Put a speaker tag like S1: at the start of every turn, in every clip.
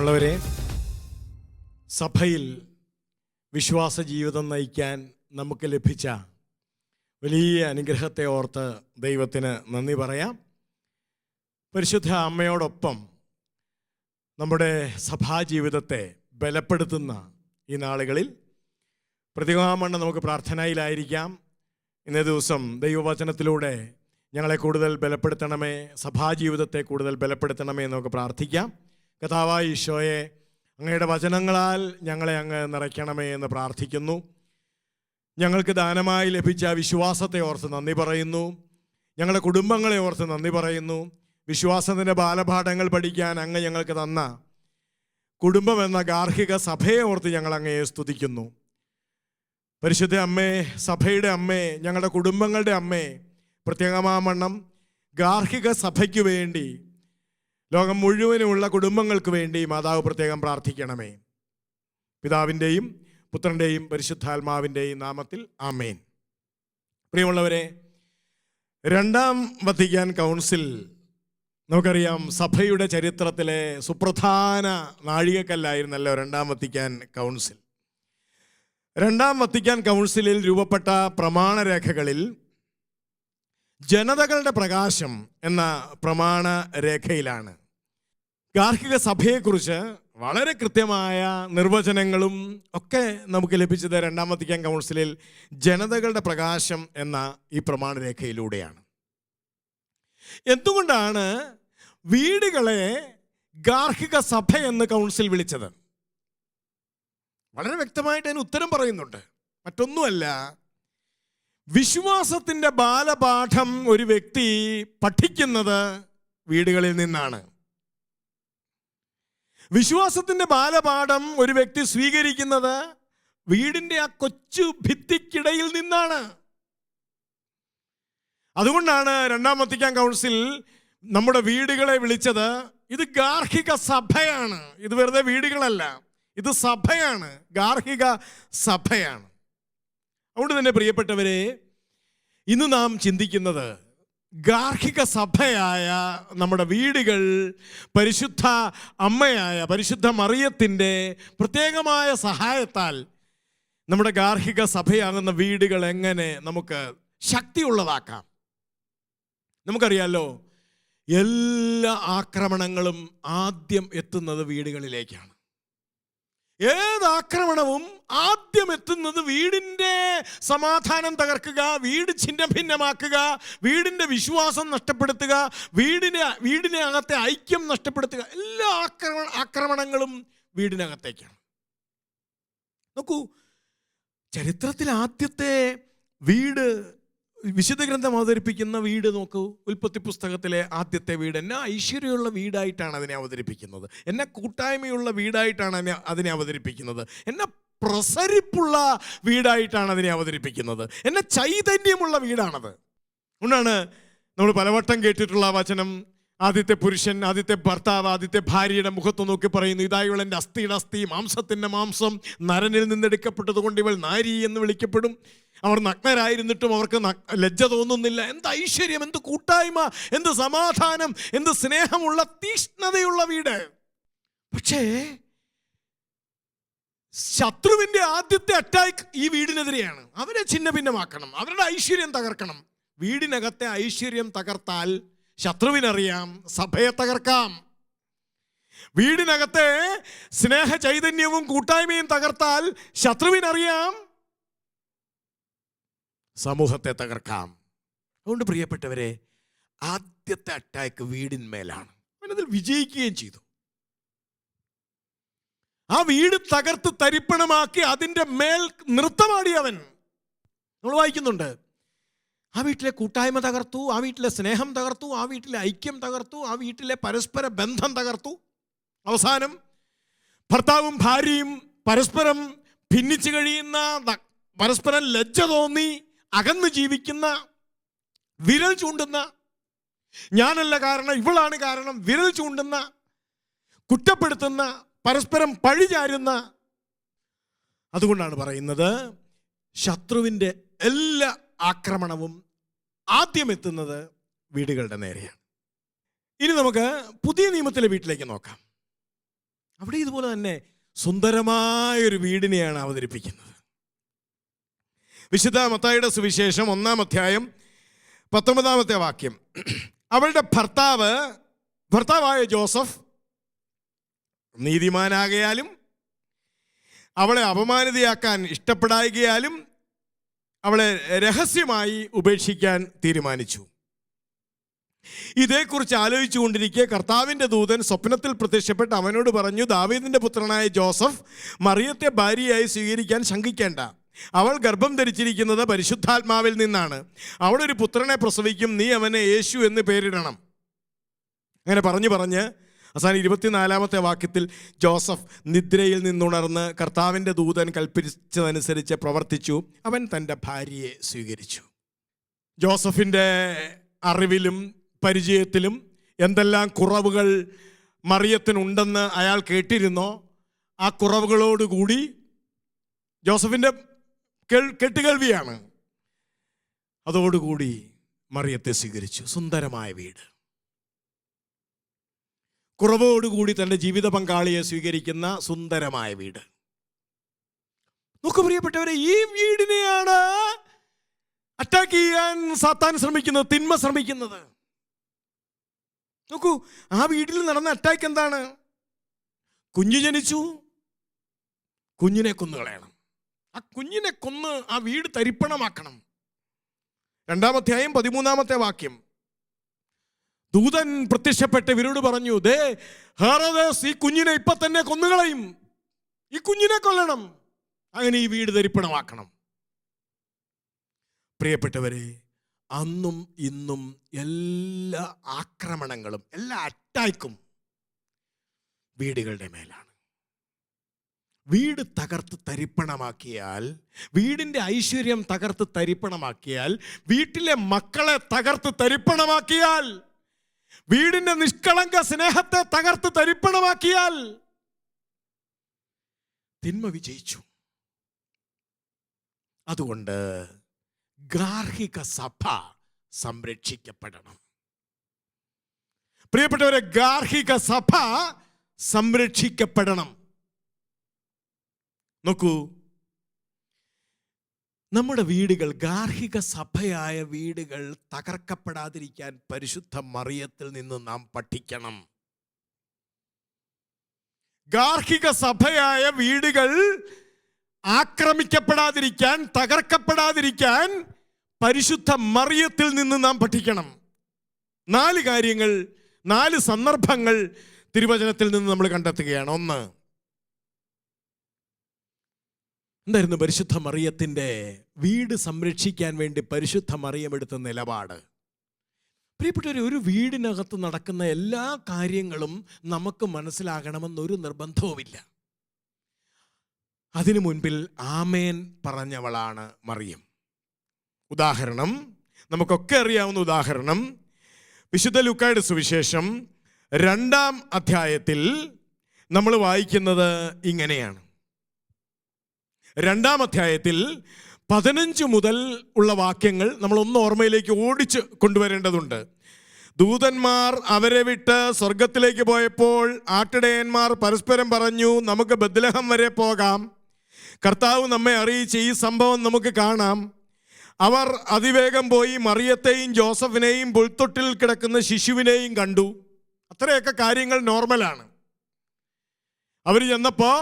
S1: പ്രിയമുള്ളവരെ, സഭയിൽ വിശ്വാസ ജീവിതം നയിക്കാൻ നമുക്ക് ലഭിച്ച വലിയ അനുഗ്രഹത്തെ ഓർത്ത് ദൈവത്തിന് നന്ദി പറയാം. പരിശുദ്ധ അമ്മയോടൊപ്പം നമ്മുടെ സഭാജീവിതത്തെ ബലപ്പെടുത്തുന്ന ഈ നാളുകളിൽ പ്രതികാമണ്ണം നമുക്ക് പ്രാർത്ഥനയിലായിരിക്കാം. ഇന്നേ ദിവസം ദൈവവചനത്തിലൂടെ ഞങ്ങളെ കൂടുതൽ ബലപ്പെടുത്തണമേ, സഭാജീവിതത്തെ കൂടുതൽ ബലപ്പെടുത്തണമേ എന്ന് നമുക്ക് പ്രാർത്ഥിക്കാം. കർത്താവായ ഈശോയെ, അങ്ങയുടെ വചനങ്ങളാൽ ഞങ്ങളെ അങ്ങ് നിറയ്ക്കണമേ എന്ന് പ്രാർത്ഥിക്കുന്നു. ഞങ്ങൾക്ക് ദാനമായി ലഭിച്ച വിശ്വാസത്തെ ഓർത്ത് നന്ദി പറയുന്നു. ഞങ്ങളുടെ കുടുംബങ്ങളെ ഓർത്ത് നന്ദി പറയുന്നു. വിശ്വാസത്തിൻ്റെ ബാലപാഠങ്ങൾ പഠിക്കാൻ അങ്ങ് ഞങ്ങൾക്ക് തന്ന കുടുംബം എന്ന ഗാർഹിക സഭയെ ഓർത്ത് ഞങ്ങൾ അങ്ങയെ സ്തുതിക്കുന്നു. പരിശുദ്ധ അമ്മേ, സഭയുടെ അമ്മേ, ഞങ്ങളുടെ കുടുംബങ്ങളുടെ അമ്മേ, പ്രത്യേകമാവണ്ണം ഗാർഹിക സഭയ്ക്ക് വേണ്ടി, ലോകം മുഴുവനുമുള്ള കുടുംബങ്ങൾക്ക് വേണ്ടി മാതാവ് പ്രത്യേകം പ്രാർത്ഥിക്കണമേ. പിതാവിൻ്റെയും പുത്രൻ്റെയും പരിശുദ്ധാത്മാവിൻ്റെയും നാമത്തിൽ ആമേൻ. പ്രിയമുള്ളവരെ, രണ്ടാം വത്തിക്കാൻ കൗൺസിൽ നമുക്കറിയാം, സഭയുടെ ചരിത്രത്തിലെ സുപ്രധാന നാഴികക്കല്ലായിരുന്നല്ലോ രണ്ടാം വത്തിക്കാൻ കൗൺസിൽ. രണ്ടാം വത്തിക്കാൻ കൗൺസിലിൽ രൂപപ്പെട്ട പ്രമാണരേഖകളിൽ ജനതകളുടെ പ്രകാശം എന്ന പ്രമാണ രേഖയിലാണ് ഗാർഹിക സഭയെക്കുറിച്ച് വളരെ കൃത്യമായ നിർവചനങ്ങളും ഒക്കെ നമുക്ക് ലഭിച്ചത്. രണ്ടാം വത്തിക്കാൻ കൗൺസിലിൽ ജനതകളുടെ പ്രകാശം എന്ന ഈ പ്രമാണരേഖയിലൂടെയാണ്. എന്തുകൊണ്ടാണ് വീടുകളെ ഗാർഹിക സഭ എന്ന് കൗൺസിൽ വിളിച്ചത്? വളരെ വ്യക്തമായിട്ട് അതിന് ഉത്തരം പറയുന്നുണ്ട്. മറ്റൊന്നുമല്ല, വിശ്വാസത്തിൻ്റെ ബാലപാഠം ഒരു വ്യക്തി പഠിക്കുന്നത് വീടുകളിൽ നിന്നാണ്. വിശ്വാസത്തിൻ്റെ ബാലപാഠം ഒരു വ്യക്തി സ്വീകരിക്കുന്നത് വീടിൻ്റെ ആ കൊച്ചു ഭിത്തിക്കിടയിൽ നിന്നാണ്. അതുകൊണ്ടാണ് രണ്ടാം വത്തിക്കാൻ കൗൺസിൽ നമ്മുടെ വീടുകളെ വിളിച്ചത് ഇത് ഗാർഹിക സഭയാണ്. ഇത് വെറുതെ വീടുകളല്ല, ഇത് സഭയാണ്, ഗാർഹിക സഭയാണ്. അതുകൊണ്ട് തന്നെ പ്രിയപ്പെട്ടവരെ, ഇന്ന് നാം ചിന്തിക്കുന്നത് ഗാർഹിക സഭയായ നമ്മുടെ വീടുകൾ പരിശുദ്ധ അമ്മയായ പരിശുദ്ധ മറിയത്തിൻ്റെ പ്രത്യേകമായ സഹായത്താൽ നമ്മുടെ ഗാർഹിക സഭയാകുന്ന വീടുകൾ എങ്ങനെ നമുക്ക് ശക്തിയുള്ളതാക്കാം. നമുക്കറിയാമല്ലോ, എല്ലാ ആക്രമണങ്ങളും ആദ്യം എത്തുന്നത് വീടുകളിലേക്കാണ്. ഏത് ആക്രമണവും ആദ്യം എത്തുന്നത് വീടിൻ്റെ സമാധാനം തകർക്കുക, വീട് ഛിന്ന ഭിന്നമാക്കുക, വീടിൻ്റെ വിശ്വാസം നഷ്ടപ്പെടുത്തുക, വീടിനെ അകത്തെ ഐക്യം നഷ്ടപ്പെടുത്തുക. എല്ലാ ആക്രമണങ്ങളും വീടിനകത്തേക്കാണ്. നോക്കൂ, ചരിത്രത്തിൽ ആദ്യത്തെ വീട്, വിശുദ്ധ ഗ്രന്ഥം അവതരിപ്പിക്കുന്ന വീട് നോക്കൂ. ഉൽപ്പത്തി പുസ്തകത്തിലെ ആദ്യത്തെ വീട് എന്നെ ഐശ്വര്യമുള്ള വീടായിട്ടാണ് അതിനെ അവതരിപ്പിക്കുന്നത്. എന്നെ കൂട്ടായ്മയുള്ള വീടായിട്ടാണ് അതിനെ അവതരിപ്പിക്കുന്നത്. എന്നെ പ്രസരിപ്പുള്ള വീടായിട്ടാണ് അതിനെ അവതരിപ്പിക്കുന്നത്. എന്നെ ചൈതന്യമുള്ള വീടാണത്. അതുകൊണ്ടാണ് നമ്മൾ പലവട്ടം കേട്ടിട്ടുള്ള വചനം, ആദ്യത്തെ പുരുഷൻ, ആദ്യത്തെ ഭർത്താവ്, ആദ്യത്തെ ഭാര്യയുടെ മുഖത്ത് നോക്കി പറയുന്നു, ഇതാ ഇവൾ എൻ്റെ അസ്ഥിയുടെ അസ്ഥി, മാംസത്തിൻ്റെ മാംസം, നരനിൽ നിന്നെടുക്കപ്പെട്ടത് കൊണ്ട് ഇവൾ നാരി എന്ന് വിളിക്കപ്പെടും. അവർ നഗ്നരായിരുന്നിട്ടും അവർക്ക് ലജ്ജ തോന്നുന്നില്ല. എന്ത് ഐശ്വര്യം, എന്ത് കൂട്ടായ്മ, എന്ത് സമാധാനം, എന്ത് സ്നേഹമുള്ള തീഷ്ണതയുള്ള വീട്. പക്ഷേ ശത്രുവിൻ്റെ ആദ്യത്തെ അറ്റാക്ക് ഈ വീടിനെതിരെയാണ്. അവരെ ഛിന്ന ഭിന്നമാക്കണം, അവരുടെ ഐശ്വര്യം തകർക്കണം. വീടിനകത്തെ ഐശ്വര്യം തകർത്താൽ ശത്രുവിനറിയാം സഭയെ തകർക്കാം. വീടിനകത്തെ സ്നേഹ ചൈതന്യവും കൂട്ടായ്മയും തകർത്താൽ ശത്രുവിനറിയാം സമൂഹത്തെ തകർക്കാം. അതുകൊണ്ട് പ്രിയപ്പെട്ടവരെ, ആദ്യത്തെ അറ്റാക്ക് വീടിന്മേലാണ്. അവനതിൽ വിജയിക്കുകയും ചെയ്തു. ആ വീട് തകർത്ത് തരിപ്പണമാക്കി അതിൻ്റെ മേൽ നൃത്തമാടി അവൻ. നമ്മൾ വായിക്കുന്നുണ്ട്, ആ വീട്ടിലെ കൂട്ടായ്മ തകർത്തു, ആ വീട്ടിലെ സ്നേഹം തകർത്തു, ആ വീട്ടിലെ ഐക്യം തകർത്തു, ആ വീട്ടിലെ പരസ്പര ബന്ധം തകർത്തു. അവസാനം ഭർത്താവും ഭാര്യയും പരസ്പരം ഭിന്നിച്ചു കഴിയുന്ന, പരസ്പരം ലജ്ജ തോന്നി അകന്ന് ജീവിക്കുന്ന, വിരൽ ചൂണ്ടുന്ന, ഞാനല്ല കാരണം ഇവളാണ് കാരണം വിരൽ ചൂണ്ടുന്ന, കുറ്റപ്പെടുത്തുന്ന, പരസ്പരം പഴിചാരുന്ന. അതുകൊണ്ടാണ് പറയുന്നത്, ശത്രുവിൻ്റെ എല്ലാ ആക്രമണവും ആദ്യം എത്തുന്നത് വീടുകളുടെ നേരെയാണ്. ഇനി നമുക്ക് പുതിയ നിയമത്തിലെ വീട്ടിലേക്ക് നോക്കാം. അവിടെ ഇതുപോലെ തന്നെ സുന്ദരമായൊരു വീടിനെയാണ് അവതരിപ്പിക്കുന്നത്. വിശുദ്ധ മത്തായിയുടെ സുവിശേഷം 1-ാം അധ്യായം 19-ാമത്തെ വാക്യം. അവളുടെ ഭർത്താവായ ജോസഫ് നീതിമാനാകയാലും അവളെ അപമാനിതയാക്കാൻ ഇഷ്ടപ്പെടായികയാലും അവളെ രഹസ്യമായി ഉപേക്ഷിക്കാൻ തീരുമാനിച്ചു. ഇതേക്കുറിച്ച് ആലോചിച്ചു കൊണ്ടിരിക്കെ കർത്താവിൻ്റെ ദൂതൻ സ്വപ്നത്തിൽ പ്രത്യക്ഷപ്പെട്ട് അവനോട് പറഞ്ഞു, ദാവീദിൻ്റെ പുത്രനായ ജോസഫ് മറിയത്തെ ഭാര്യയായി സ്വീകരിക്കാൻ ശങ്കിക്കേണ്ട. അവൾ ഗർഭം ധരിച്ചിരിക്കുന്നത് പരിശുദ്ധാത്മാവിൽ നിന്നാണ്. അവളൊരു പുത്രനെ പ്രസവിക്കും, നീ അവനെ യേശു എന്ന് പേരിടണം. അങ്ങനെ പറഞ്ഞ് അവസാനം 24-ാമത്തെ വാക്യത്തിൽ ജോസഫ് നിദ്രയിൽ നിന്നുണർന്ന് കർത്താവിൻ്റെ ദൂതൻ കൽപ്പിച്ചതനുസരിച്ച് പ്രവർത്തിച്ചു. അവൻ തൻ്റെ ഭാര്യയെ സ്വീകരിച്ചു. ജോസഫിൻ്റെ അറിവിലും പരിചയത്തിലും എന്തെല്ലാം കുറവുകൾ മറിയത്തിനുണ്ടെന്ന് അയാൾ കേട്ടിരുന്നോ, ആ കുറവുകളോടുകൂടി ജോസഫിൻ്റെ കെട്ടുകേൾവിയാണ്, അതോടുകൂടി മറിയത്തെ സ്വീകരിച്ചു. സുന്ദരമായ വീട്, കുറവോടുകൂടി തൻ്റെ ജീവിത പങ്കാളിയെ സ്വീകരിക്കുന്ന സുന്ദരമായ വീട്. നോക്കൂ പ്രിയപ്പെട്ടവരെ, ഈ വീടിനെയാണ് അറ്റാക്ക് ചെയ്യാൻ സാത്താൻ ശ്രമിക്കുന്നത്, തിന്മ ശ്രമിക്കുന്നത്. നോക്കൂ, ആ വീട്ടിൽ നടന്ന അറ്റാക്ക് എന്താണ്? കുഞ്ഞ് ജനിച്ചു, കുഞ്ഞിനെ കൊന്നുകളയണം. ആ കുഞ്ഞിനെ കൊന്ന് ആ വീട് തരിപ്പണമാക്കണം. 2-ാം അധ്യായം 13-ാമത്തെ വാക്യം. ദൂതൻ പ്രത്യക്ഷപ്പെട്ട് ഇവരോട് പറഞ്ഞു, ദേ ഹെറോദേസ് ഈ കുഞ്ഞിനെ ഇപ്പൊ തന്നെ കൊന്നുകളയും, ഈ കുഞ്ഞിനെ കൊല്ലണം, അങ്ങനെ ഈ വീട് തരിപ്പണമാക്കണം. പ്രിയപ്പെട്ടവരെ, അന്നും ഇന്നും എല്ലാ ആക്രമണങ്ങളും, എല്ലാ അറ്റാക്കും വീടുകളുടെ മേലാണ്. വീട് തകർത്ത് തരിപ്പണമാക്കിയാൽ, വീടിൻ്റെ ഐശ്വര്യം തകർത്ത് തരിപ്പണമാക്കിയാൽ, വീട്ടിലെ മക്കളെ തകർത്ത് തരിപ്പണമാക്കിയാൽ, വീടിൻ്റെ നിഷ്കളങ്ക സ്നേഹത്തെ തകർത്ത് തരിപ്പണമാക്കിയാൽ തിന്മ വിജയിച്ചു. അതുകൊണ്ട് ഗാർഹിക സഭ സംരക്ഷിക്കപ്പെടണം. പ്രിയപ്പെട്ടവരെ, ഗാർഹിക സഭ സംരക്ഷിക്കപ്പെടണം. നോക്കൂ, നമ്മുടെ വീടുകൾ, ഗാർഹിക സഭയായ വീടുകൾ തകർക്കപ്പെടാതിരിക്കാൻ പരിശുദ്ധ മറിയത്തിൽ നിന്ന് നാം പഠിക്കണം. ഗാർഹിക സഭയായ വീടുകൾ ആക്രമിക്കപ്പെടാതിരിക്കാൻ, തകർക്കപ്പെടാതിരിക്കാൻ പരിശുദ്ധ മറിയത്തിൽ നിന്ന് നാം പഠിക്കണം. 4 കാര്യങ്ങൾ, 4 സന്ദർഭങ്ങൾ തിരുവചനത്തിൽ നിന്ന് നമ്മൾ കണ്ടെത്തുകയാണ്. 1, എന്തായിരുന്നു പരിശുദ്ധ മറിയത്തിൻ്റെ വീട് സംരക്ഷിക്കാൻ വേണ്ടി പരിശുദ്ധ മറിയം എടുത്ത നിലപാട്? പ്രിയപ്പെട്ടവരെ, ഒരു വീടിനകത്ത് നടക്കുന്ന എല്ലാ കാര്യങ്ങളും നമുക്ക് മനസ്സിലാകണമെന്നൊരു നിർബന്ധവുമില്ല. അതിനു മുൻപിൽ ആമേൻ പറഞ്ഞവളാണ് മറിയം. ഉദാഹരണം, നമുക്കൊക്കെ അറിയാവുന്ന ഉദാഹരണം, വിശുദ്ധ ലൂക്കായുടെ സുവിശേഷം 2-ാം അധ്യായത്തിൽ നമ്മൾ വായിക്കുന്നത് ഇങ്ങനെയാണ്. 2-ാം അധ്യായത്തിൽ 15 മുതൽ ഉള്ള വാക്യങ്ങൾ നമ്മളൊന്ന് ഓർമ്മയിലേക്ക് ഓടിച്ച് കൊണ്ടുവരേണ്ടതുണ്ട്. ദൂതന്മാർ അവരെ വിട്ട് സ്വർഗത്തിലേക്ക് പോയപ്പോൾ ആട്ടിടയന്മാർ പരസ്പരം പറഞ്ഞു, നമുക്ക് ബത്ലഹേം വരെ പോകാം, കർത്താവ് നമ്മെ അറിയിച്ച ഈ സംഭവം നമുക്ക് കാണാം. അവർ അതിവേഗം പോയി മറിയത്തെയും ജോസഫിനെയും പുൽത്തൊട്ടിൽ കിടക്കുന്ന ശിശുവിനെയും കണ്ടു. അത്രയൊക്കെ കാര്യങ്ങൾ നോർമലാണ്. അവർ ചെന്നപ്പോൾ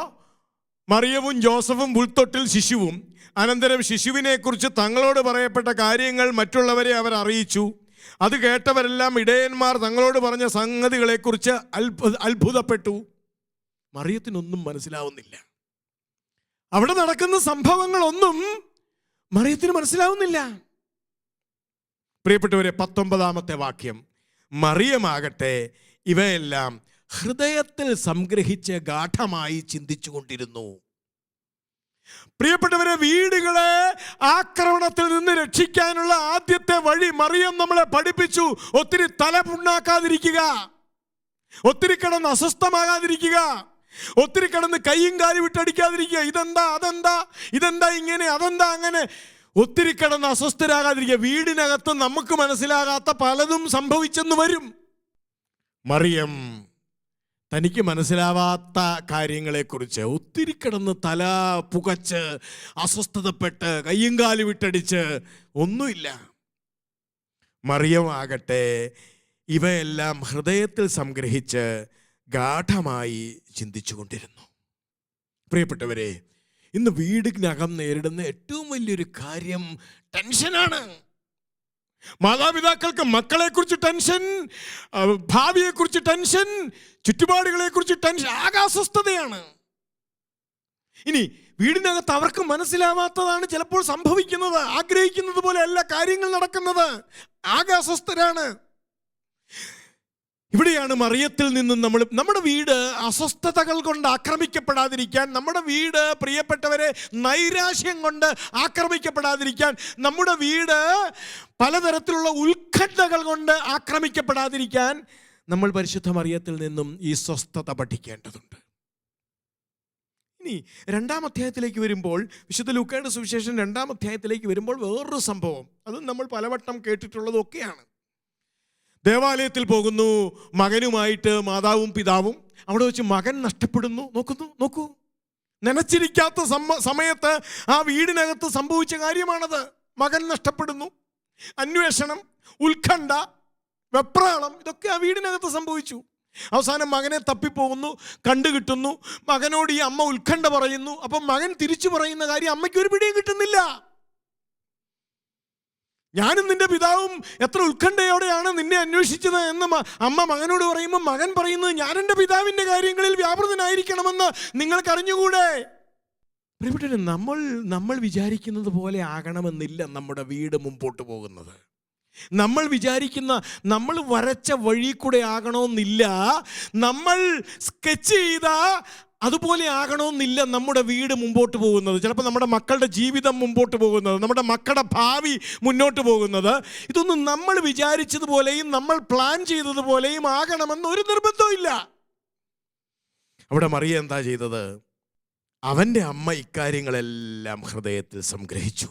S1: മറിയവും ജോസഫും പുൽത്തൊട്ടിൽ ശിശുവും, അനന്തരം ശിശുവിനെ കുറിച്ച് തങ്ങളോട് പറയപ്പെട്ട കാര്യങ്ങൾ മറ്റുള്ളവരെ അവർ അറിയിച്ചു. അത് കേട്ടവരെല്ലാം ഇടയന്മാർ തങ്ങളോട് പറഞ്ഞ സംഗതികളെക്കുറിച്ച് അത്ഭുതപ്പെട്ടു. മറിയത്തിനൊന്നും മനസ്സിലാവുന്നില്ല. അവിടെ നടക്കുന്ന സംഭവങ്ങളൊന്നും മറിയത്തിന് മനസ്സിലാവുന്നില്ല. പ്രിയപ്പെട്ടവരെ, 19-ാമത്തെ വാക്യം, മറിയമാകട്ടെ ഇവയെല്ലാം ഹൃദയത്തിൽ സംഗ്രഹിച്ച് ഗാഠമായി ചിന്തിച്ചു കൊണ്ടിരുന്നു. പ്രിയപ്പെട്ടവരെ, വീടുകളെ ആക്രമണത്തിൽ നിന്ന് രക്ഷിക്കാനുള്ള ആദ്യത്തെ വഴി മറിയം നമ്മളെ പഠിപ്പിച്ചു. ഒത്തിരി തല പുണ്ണാക്കാതിരിക്കുക, ഒത്തിരി കിടന്ന് അസ്വസ്ഥമാകാതിരിക്കുക, ഒത്തിരി കിടന്ന് കൈയും കാലും വിട്ടടിക്കാതിരിക്കുക. ഇതെന്താ അതെന്താ, ഇതെന്താ ഇങ്ങനെ, അതെന്താ അങ്ങനെ, ഒത്തിരി കിടന്ന് അസ്വസ്ഥരാകാതിരിക്കുക. വീടിനകത്ത് നമുക്ക് മനസ്സിലാകാത്ത പലതും സംഭവിച്ചെന്ന് വരും. മറിയം തനിക്ക് മനസ്സിലാവാത്ത കാര്യങ്ങളെക്കുറിച്ച് ഒത്തിരി കിടന്ന് തല പുകച്ച് അസ്വസ്ഥതപ്പെട്ട് കയ്യും കാലും വിട്ടടിച്ച് ഒന്നുമില്ല. മറിയമാകട്ടെ ഇവയെല്ലാം ഹൃദയത്തിൽ സംഗ്രഹിച്ച് ഗാഢമായി ചിന്തിച്ചു കൊണ്ടിരുന്നു. പ്രിയപ്പെട്ടവരെ, ഇന്ന് വീടിനകം നേരിടുന്ന ഏറ്റവും വലിയൊരു കാര്യം ടെൻഷനാണ്. മാതാപിതാക്കൾക്ക് മക്കളെക്കുറിച്ച് ടെൻഷൻ, ഭാവിയെക്കുറിച്ച് ടെൻഷൻ, ചുറ്റുപാടുകളെക്കുറിച്ച് ടെൻഷൻ, ആകെ അസ്വസ്ഥതയാണ്. ഇനി വീടിനകത്ത് അവർക്ക് മനസ്സിലാവാത്തതാണ് ചിലപ്പോൾ സംഭവിക്കുന്നത്. ആഗ്രഹിക്കുന്നത് പോലെ അല്ല കാര്യങ്ങൾ നടക്കുന്നത്. ആകെ അസ്വസ്ഥരാണ്. ഇവിടെയാണ് മറിയത്തിൽ നിന്നും നമ്മുടെ വീട് അസ്വസ്ഥതകൾ കൊണ്ട് ആക്രമിക്കപ്പെടാതിരിക്കാൻ, നമ്മുടെ വീട് പ്രിയപ്പെട്ടവരെ നൈരാശ്യം കൊണ്ട് ആക്രമിക്കപ്പെടാതിരിക്കാൻ, നമ്മുടെ വീട് പലതരത്തിലുള്ള ഉത്കണ്ഠകൾ കൊണ്ട് ആക്രമിക്കപ്പെടാതിരിക്കാൻ നമ്മൾ പരിശുദ്ധ മറിയത്തിൽ നിന്നും ഈ സ്വസ്ഥത പഠിക്കേണ്ടതുണ്ട്. ഇനി 2-ാം അധ്യായത്തിലേക്ക് വരുമ്പോൾ, വിശുദ്ധ ലൂക്കായുടെ സുവിശേഷം 2-ാം അധ്യായത്തിലേക്ക് വരുമ്പോൾ വേറൊരു സംഭവം, അതും നമ്മൾ പലവട്ടം കേട്ടിട്ടുള്ളതൊക്കെയാണ്. ദേവാലയത്തിൽ പോകുന്നു മകനുമായിട്ട് മാതാവും പിതാവും. അവിടെ വെച്ച് മകൻ നഷ്ടപ്പെടുന്നു. നോക്കൂ, നനച്ചിരിക്കാത്ത സമയത്ത് ആ വീടിനകത്ത് സംഭവിച്ച കാര്യമാണത്. മകൻ നഷ്ടപ്പെടുന്നു. അന്വേഷണം, ഉത്കണ്ഠ, വെപ്രാളം, ഇതൊക്കെ ആ വീടിനകത്ത് സംഭവിച്ചു. അവസാനം മകനെ തപ്പിപ്പോകുന്നു, കണ്ടുകിട്ടുന്നു. മകനോട് ഈ അമ്മ ഉത്കണ്ഠ പറയുന്നു. അപ്പം മകൻ തിരിച്ചു പറയുന്ന കാര്യം അമ്മയ്ക്ക് ഒരു പിടിയും കിട്ടുന്നില്ല. ഞാനും നിന്റെ പിതാവും എത്ര ഉത്കണ്ഠയോടെയാണ് നിന്നെ അന്വേഷിച്ചത് എന്ന് അമ്മ മകനോട് പറയുമ്പോൾ മകൻ പറയുന്നത്, ഞാൻ എൻ്റെ പിതാവിൻ്റെ കാര്യങ്ങളിൽ വ്യാപൃതനായിരിക്കണമെന്ന് നിങ്ങൾക്കറിഞ്ഞുകൂടെ? പ്രിയപ്പെട്ടവരെ, നമ്മൾ വിചാരിക്കുന്നത് പോലെ ആകണമെന്നില്ല നമ്മുടെ വീട് മുമ്പോട്ട് പോകുന്നത്. നമ്മൾ വിചാരിക്കുന്ന, നമ്മൾ വരച്ച വഴി കൂടെ ആകണമെന്നില്ല. നമ്മൾ സ്കെച്ച് ചെയ്ത അതുപോലെ ആകണമെന്നില്ല നമ്മുടെ വീട് മുമ്പോട്ട് പോകുന്നത്. ചിലപ്പോൾ നമ്മുടെ മക്കളുടെ ജീവിതം മുമ്പോട്ട് പോകുന്നത്, നമ്മുടെ മക്കളുടെ ഭാവി മുന്നോട്ട് പോകുന്നത്, ഇതൊന്നും നമ്മൾ വിചാരിച്ചതുപോലെയും നമ്മൾ പ്ലാൻ ചെയ്തതുപോലെയും ആകണമെന്ന് ഒരു നിർബന്ധവും ഇല്ല. അവിടെ മറിയ എന്താ ചെയ്തത്? അവൻ്റെ അമ്മ ഇക്കാര്യങ്ങളെല്ലാം ഹൃദയത്തിൽ സംഗ്രഹിച്ചു.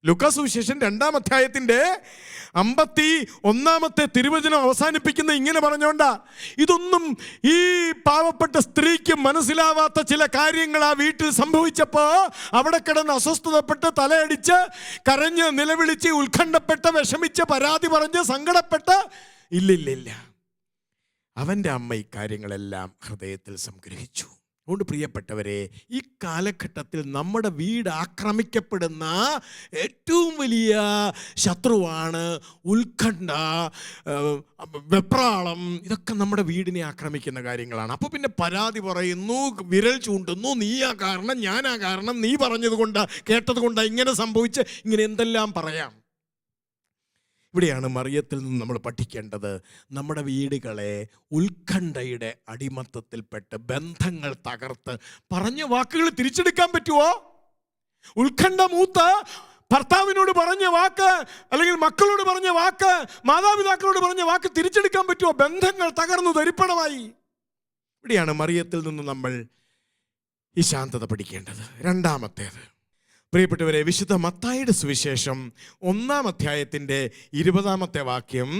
S1: ലൂക്കാ സുവിശേഷം 2-ാം അധ്യായത്തിൻ്റെ 51-ാമത്തെ തിരുവചനം അവസാനിപ്പിക്കുന്ന ഇങ്ങനെ പറഞ്ഞോണ്ടാ, ഇതൊന്നും ഈ പാവപ്പെട്ട സ്ത്രീക്ക് മനസ്സിലാവാത്ത ചില കാര്യങ്ങൾ ആ വീട്ടിൽ സംഭവിച്ചപ്പോൾ അവിടെ കിടന്ന് അസ്വസ്ഥതപ്പെട്ട് തലയടിച്ച് കരഞ്ഞ് നിലവിളിച്ച് ഉത്കണ്ഠപ്പെട്ട് വിഷമിച്ച് പരാതി പറഞ്ഞ് സങ്കടപ്പെട്ട് ഇല്ല, അവൻ്റെ അമ്മ ഈ കാര്യങ്ങളെല്ലാം ഹൃദയത്തിൽ സംഗ്രഹിച്ചു. അതുകൊണ്ട് പ്രിയപ്പെട്ടവരെ, ഈ കാലഘട്ടത്തിൽ നമ്മുടെ വീട് ആക്രമിക്കപ്പെടുന്ന ഏറ്റവും വലിയ ശത്രുവാണ് ഉത്കണ്ഠ, വെപ്രാളം. ഇതൊക്കെ നമ്മുടെ വീടിനെ ആക്രമിക്കുന്ന കാര്യങ്ങളാണ്. അപ്പോൾ പിന്നെ പരാതി പറയുന്നു, വിരൽ ചൂണ്ടുന്നു, നീയാ കാരണം, ഞാനാ കാരണം, നീ പറഞ്ഞത് കൊണ്ട് കേട്ടത് കൊണ്ട് ഇങ്ങനെ സംഭവിച്ച്, ഇങ്ങനെ എന്തെല്ലാം പറയാം. ഇവിടെയാണ് മറിയത്തിൽ നിന്ന് നമ്മൾ പഠിക്കേണ്ടത്. നമ്മുടെ വീടുകളെ ഉത്കണ്ഠയുടെ അടിമത്തത്തിൽപ്പെട്ട് ബന്ധങ്ങൾ തകർത്ത് പറഞ്ഞ വാക്കുകൾ തിരിച്ചെടുക്കാൻ പറ്റുമോ? ഉത്കണ്ഠ മൂത്ത് ഭർത്താവിനോട് പറഞ്ഞ വാക്ക്, അല്ലെങ്കിൽ മക്കളോട് പറഞ്ഞ വാക്ക്, മാതാപിതാക്കളോട് പറഞ്ഞ വാക്ക് തിരിച്ചെടുക്കാൻ പറ്റുമോ? ബന്ധങ്ങൾ തകർന്നു തരിപ്പണമായി. ഇവിടെയാണ് മറിയത്തിൽ നിന്ന് നമ്മൾ ഈ ശാന്തത പഠിക്കേണ്ടത്. 2-ാമത്തേത്, പ്രിയപ്പെട്ടവരെ, വിശുദ്ധ മത്തായിയുടെ സുവിശേഷം 1-ാം അധ്യായത്തിൻ്റെ 20-ാമത്തെ വാക്യം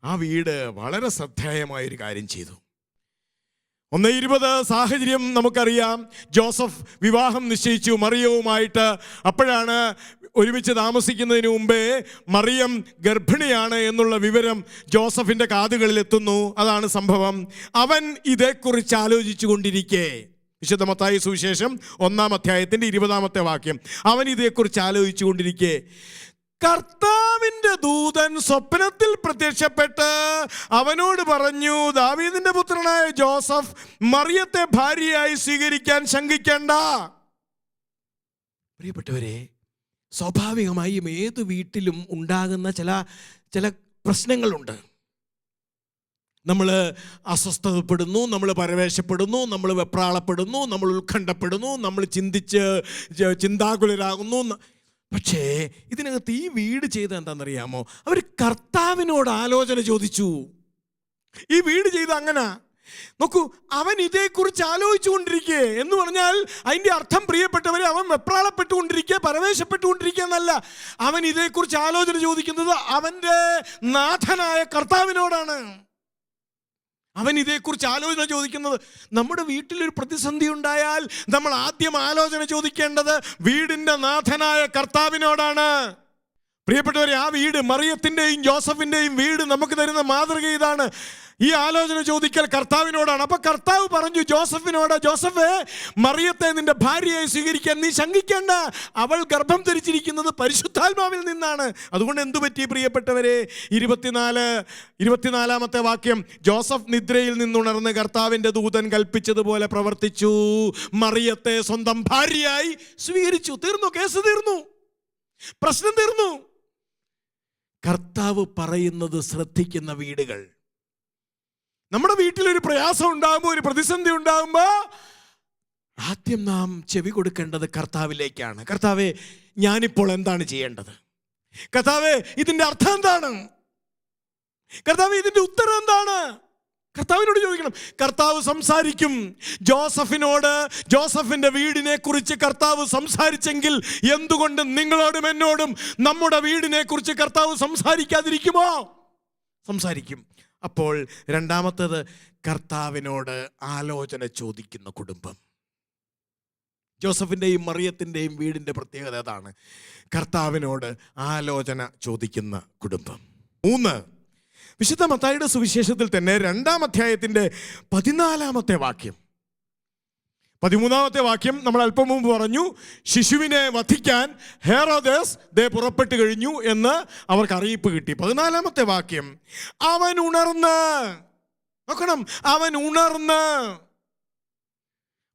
S1: ആ വീട് വളരെ ശ്രദ്ധേയമായൊരു കാര്യം ചെയ്തു. 1:20 സാഹചര്യം നമുക്കറിയാം. ജോസഫ് വിവാഹം നിശ്ചയിച്ചു മറിയവുമായിട്ട്. അപ്പോഴാണ് ഒരുമിച്ച് താമസിക്കുന്നതിന് മുമ്പേ മറിയം ഗർഭിണിയാണ് എന്നുള്ള വിവരം ജോസഫിൻ്റെ കാതുകളിൽ എത്തുന്നു. അതാണ് സംഭവം. അവൻ ഇതേക്കുറിച്ച് ആലോചിച്ചു കൊണ്ടിരിക്കെ, വിശുദ്ധ മത്തായി സുവിശേഷം 1-ാം അധ്യായത്തിൻ്റെ 20-ാമത്തെ വാക്യം, അവൻ ഇതേക്കുറിച്ച് ആലോചിച്ചു കൊണ്ടിരിക്കെ കർത്താവിൻ്റെ ദൂതൻ സ്വപ്നത്തിൽ പ്രത്യക്ഷപ്പെട്ട് അവനോട് പറഞ്ഞു, ദാവീദിന്റെ പുത്രനായ ജോസഫ് മറിയത്തെ ഭാര്യയായി സ്വീകരിക്കാൻ ശങ്കിക്കേണ്ട. പ്രിയപ്പെട്ടവരെ, സ്വാഭാവികമായും ഏത് വീട്ടിലും ഉണ്ടാകുന്ന ചില പ്രശ്നങ്ങളുണ്ട്. നമ്മൾ അസ്വസ്ഥതപ്പെടുന്നു, നമ്മൾ പരവേശപ്പെടുന്നു, നമ്മൾ വെപ്രാളപ്പെടുന്നു, നമ്മൾ ഉത്കണ്ഠപ്പെടുന്നു, നമ്മൾ ചിന്താകുലരാകുന്നു. പക്ഷേ ഇതിനകത്ത് ഈ വീട് ചെയ്ത എന്താണെന്നറിയാമോ? അവർ കർത്താവിനോട് ആലോചന ചോദിച്ചു. ഈ വീട് ചെയ്ത അങ്ങനെ നോക്കൂ, അവൻ ഇതേക്കുറിച്ച് ആലോചിച്ചു കൊണ്ടിരിക്കേ എന്ന് പറഞ്ഞാൽ അതിൻ്റെ അർത്ഥം, പ്രിയപ്പെട്ടവരെ, അവൻ വെപ്രാളപ്പെട്ടുകൊണ്ടിരിക്കുക, പരവേശപ്പെട്ടുകൊണ്ടിരിക്കുക എന്നല്ല. അവൻ ഇതേക്കുറിച്ച് ആലോചന ചോദിക്കുന്നത് അവൻ്റെ നാഥനായ കർത്താവിനോടാണ്. അവൻ ഇതേക്കുറിച്ച് ആലോചന ചോദിക്കുന്നത്. നമ്മുടെ വീട്ടിലൊരു പ്രതിസന്ധി ഉണ്ടായാൽ നമ്മൾ ആദ്യം ആലോചന ചോദിക്കേണ്ടത് വീടിൻ്റെ നാഥനായ കർത്താവിനോടാണ്. പ്രിയപ്പെട്ടവരെ, ആ വീട്, മറിയത്തിൻ്റെയും ജോസഫിൻ്റെയും വീട് നമുക്ക് തരുന്ന മാതൃക ഇതാണ്. ഈ ആലോചന ചോദിക്കൽ കർത്താവിനോടാണ്. അപ്പൊ കർത്താവ് പറഞ്ഞു ജോസഫിനോട്, ജോസഫേ, മറിയത്തെ നിന്റെ ഭാര്യയായി സ്വീകരിക്കാൻ നീ ശങ്കിക്കേണ്ട. അവൾ ഗർഭം ധരിച്ചിരിക്കുന്നത് പരിശുദ്ധാത്മാവിൽ നിന്നാണ്. അതുകൊണ്ട് എന്തു പറ്റി പ്രിയപ്പെട്ടവരെ? 24-ാമത്തെ വാക്യം, ജോസഫ് നിദ്രയിൽ നിന്നുണർന്ന് കർത്താവിൻ്റെ ദൂതൻ കൽപ്പിച്ചതുപോലെ പ്രവർത്തിച്ചു, മറിയത്തെ സ്വന്തം ഭാര്യയായി സ്വീകരിച്ചു. തീർന്നു, കേസ് തീർന്നു, പ്രശ്നം തീർന്നു. കർത്താവ് പറയുന്നത് ശ്രദ്ധിക്കുന്ന വീടുകൾ. നമ്മുടെ വീട്ടിലൊരു പ്രയാസം ഉണ്ടാകുമ്പോൾ, ഒരു പ്രതിസന്ധി ഉണ്ടാകുമ്പോൾ ആദ്യം നാം ചെവി കൊടുക്കേണ്ടത് കർത്താവിലേക്കാണ്. കർത്താവേ, ഞാനിപ്പോൾ എന്താണ് ചെയ്യേണ്ടത്? കർത്താവേ, ഇതിൻ്റെ അർത്ഥം എന്താണ്? കർത്താവേ, ഇതിൻ്റെ ഉത്തരം എന്താണ്? കർത്താവിനോട് ചോദിക്കണം. കർത്താവ് സംസാരിക്കും. ജോസഫിനോട്, ജോസഫിന്റെ വീടിനെ കുറിച്ച് കർത്താവ് സംസാരിച്ചെങ്കിൽ എന്തുകൊണ്ട് നിങ്ങളോടും എന്നോടും നമ്മുടെ വീടിനെ കുറിച്ച് കർത്താവ് സംസാരിക്കാതിരിക്കുമോ? സംസാരിക്കും. അപ്പോൾ രണ്ടാമത്തേത്, കർത്താവിനോട് ആലോചന ചോദിക്കുന്ന കുടുംബം. ജോസഫിൻ്റെയും മറിയത്തിൻ്റെയും വീടിൻ്റെ പ്രത്യേകത അതാണ്, കർത്താവിനോട് ആലോചന ചോദിക്കുന്ന കുടുംബം. 3, വിശുദ്ധ മത്തായിയുടെ സുവിശേഷത്തിൽ തന്നെ 2-ാം അധ്യായത്തിൻ്റെ 14-ാമത്തെ വാക്യം, 13-ാമത്തെ വാക്യം നമ്മൾ അല്പം മുമ്പ് പറഞ്ഞു. ശിശുവിനെ വധിക്കാൻ ഹെറോദേസ് പുറപ്പെട്ടു കഴിഞ്ഞു എന്ന് അവർക്ക് അറിയിപ്പ് കിട്ടി. 14-ാമത്തെ വാക്യം, അവൻ ഉണർന്ന്, നോക്കണം, അവൻ ഉണർന്ന്,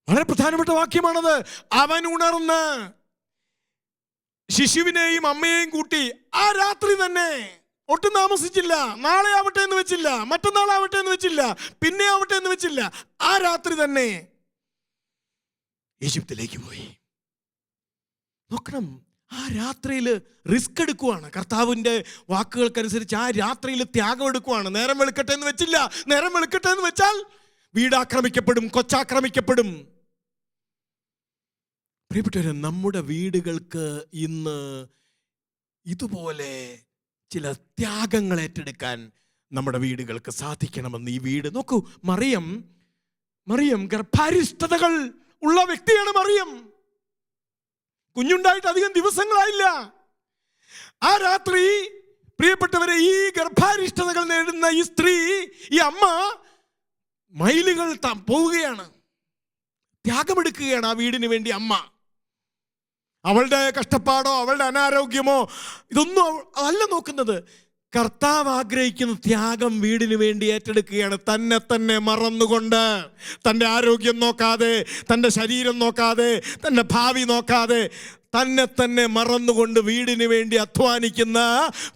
S1: വളരെ പ്രധാനപ്പെട്ട വാക്യമാണത്. അവൻ ഉണർന്ന് ശിശുവിനെയും അമ്മയെയും കൂട്ടി ആ രാത്രി തന്നെ, ഒട്ടും താമസിച്ചില്ല, നാളെ ആവട്ടെ എന്ന് വെച്ചില്ല, മറ്റന്നാളാവട്ടെ എന്ന് വെച്ചില്ല, പിന്നെ ആവട്ടെ എന്ന് വെച്ചില്ല, ആ രാത്രി തന്നെ ഈജിപ്തിലേക്ക് പോയി. നോക്കണം, ആ രാത്രിയിൽ റിസ്ക് എടുക്കുവാണ്. കർത്താവിൻ്റെ വാക്കുകൾക്കനുസരിച്ച് ആ രാത്രിയിൽ ത്യാഗം എടുക്കുവാണ്. നേരം വെളുക്കട്ടെ എന്ന് വെച്ചില്ല. നേരം വെളുക്കട്ടെ എന്ന് വെച്ചാൽ വീട് ആക്രമിക്കപ്പെടും, കൊച്ചാക്രമിക്കപ്പെടും. പ്രിയപ്പെട്ടവരെ, നമ്മുടെ വീടുകൾക്ക് ഇന്ന് ഇതുപോലെ ചില ത്യാഗങ്ങൾ ഏറ്റെടുക്കാൻ നമ്മുടെ വീടുകൾക്ക് സാധിക്കണമെന്ന് ഈ വീട് നോക്കൂ. മറിയം ഗർഭാരിഷ്ടതകൾ ഉള്ള വ്യക്തിയാണ്. മറിയം കുഞ്ഞുണ്ടായിട്ട് അധികം ദിവസങ്ങളായില്ല. ആ രാത്രി പ്രിയപ്പെട്ടവരെ, ഈ ഗർഭാരിഷ്ടതകൾ നേടുന്ന ഈ സ്ത്രീ, ഈ അമ്മ മൈലുകൾ പോവുകയാണ്, ത്യാഗമെടുക്കുകയാണ് ആ വീടിന് വേണ്ടി. അമ്മ അവളുടെ കഷ്ടപ്പാടോ അവളുടെ അനാരോഗ്യമോ ഇതൊന്നും അല്ല നോക്കുന്നത്. കർത്താവ് ആഗ്രഹിക്കുന്ന ത്യാഗം വീടിന് വേണ്ടി ഏറ്റെടുക്കുകയാണ്. തന്നെ മറന്നുകൊണ്ട്, തൻ്റെ ആരോഗ്യം നോക്കാതെ, തൻ്റെ ശരീരം നോക്കാതെ, തൻ്റെ ഭാവി നോക്കാതെ, തന്നെ മറന്നുകൊണ്ട് വീടിന് വേണ്ടി അധ്വാനിക്കുന്ന,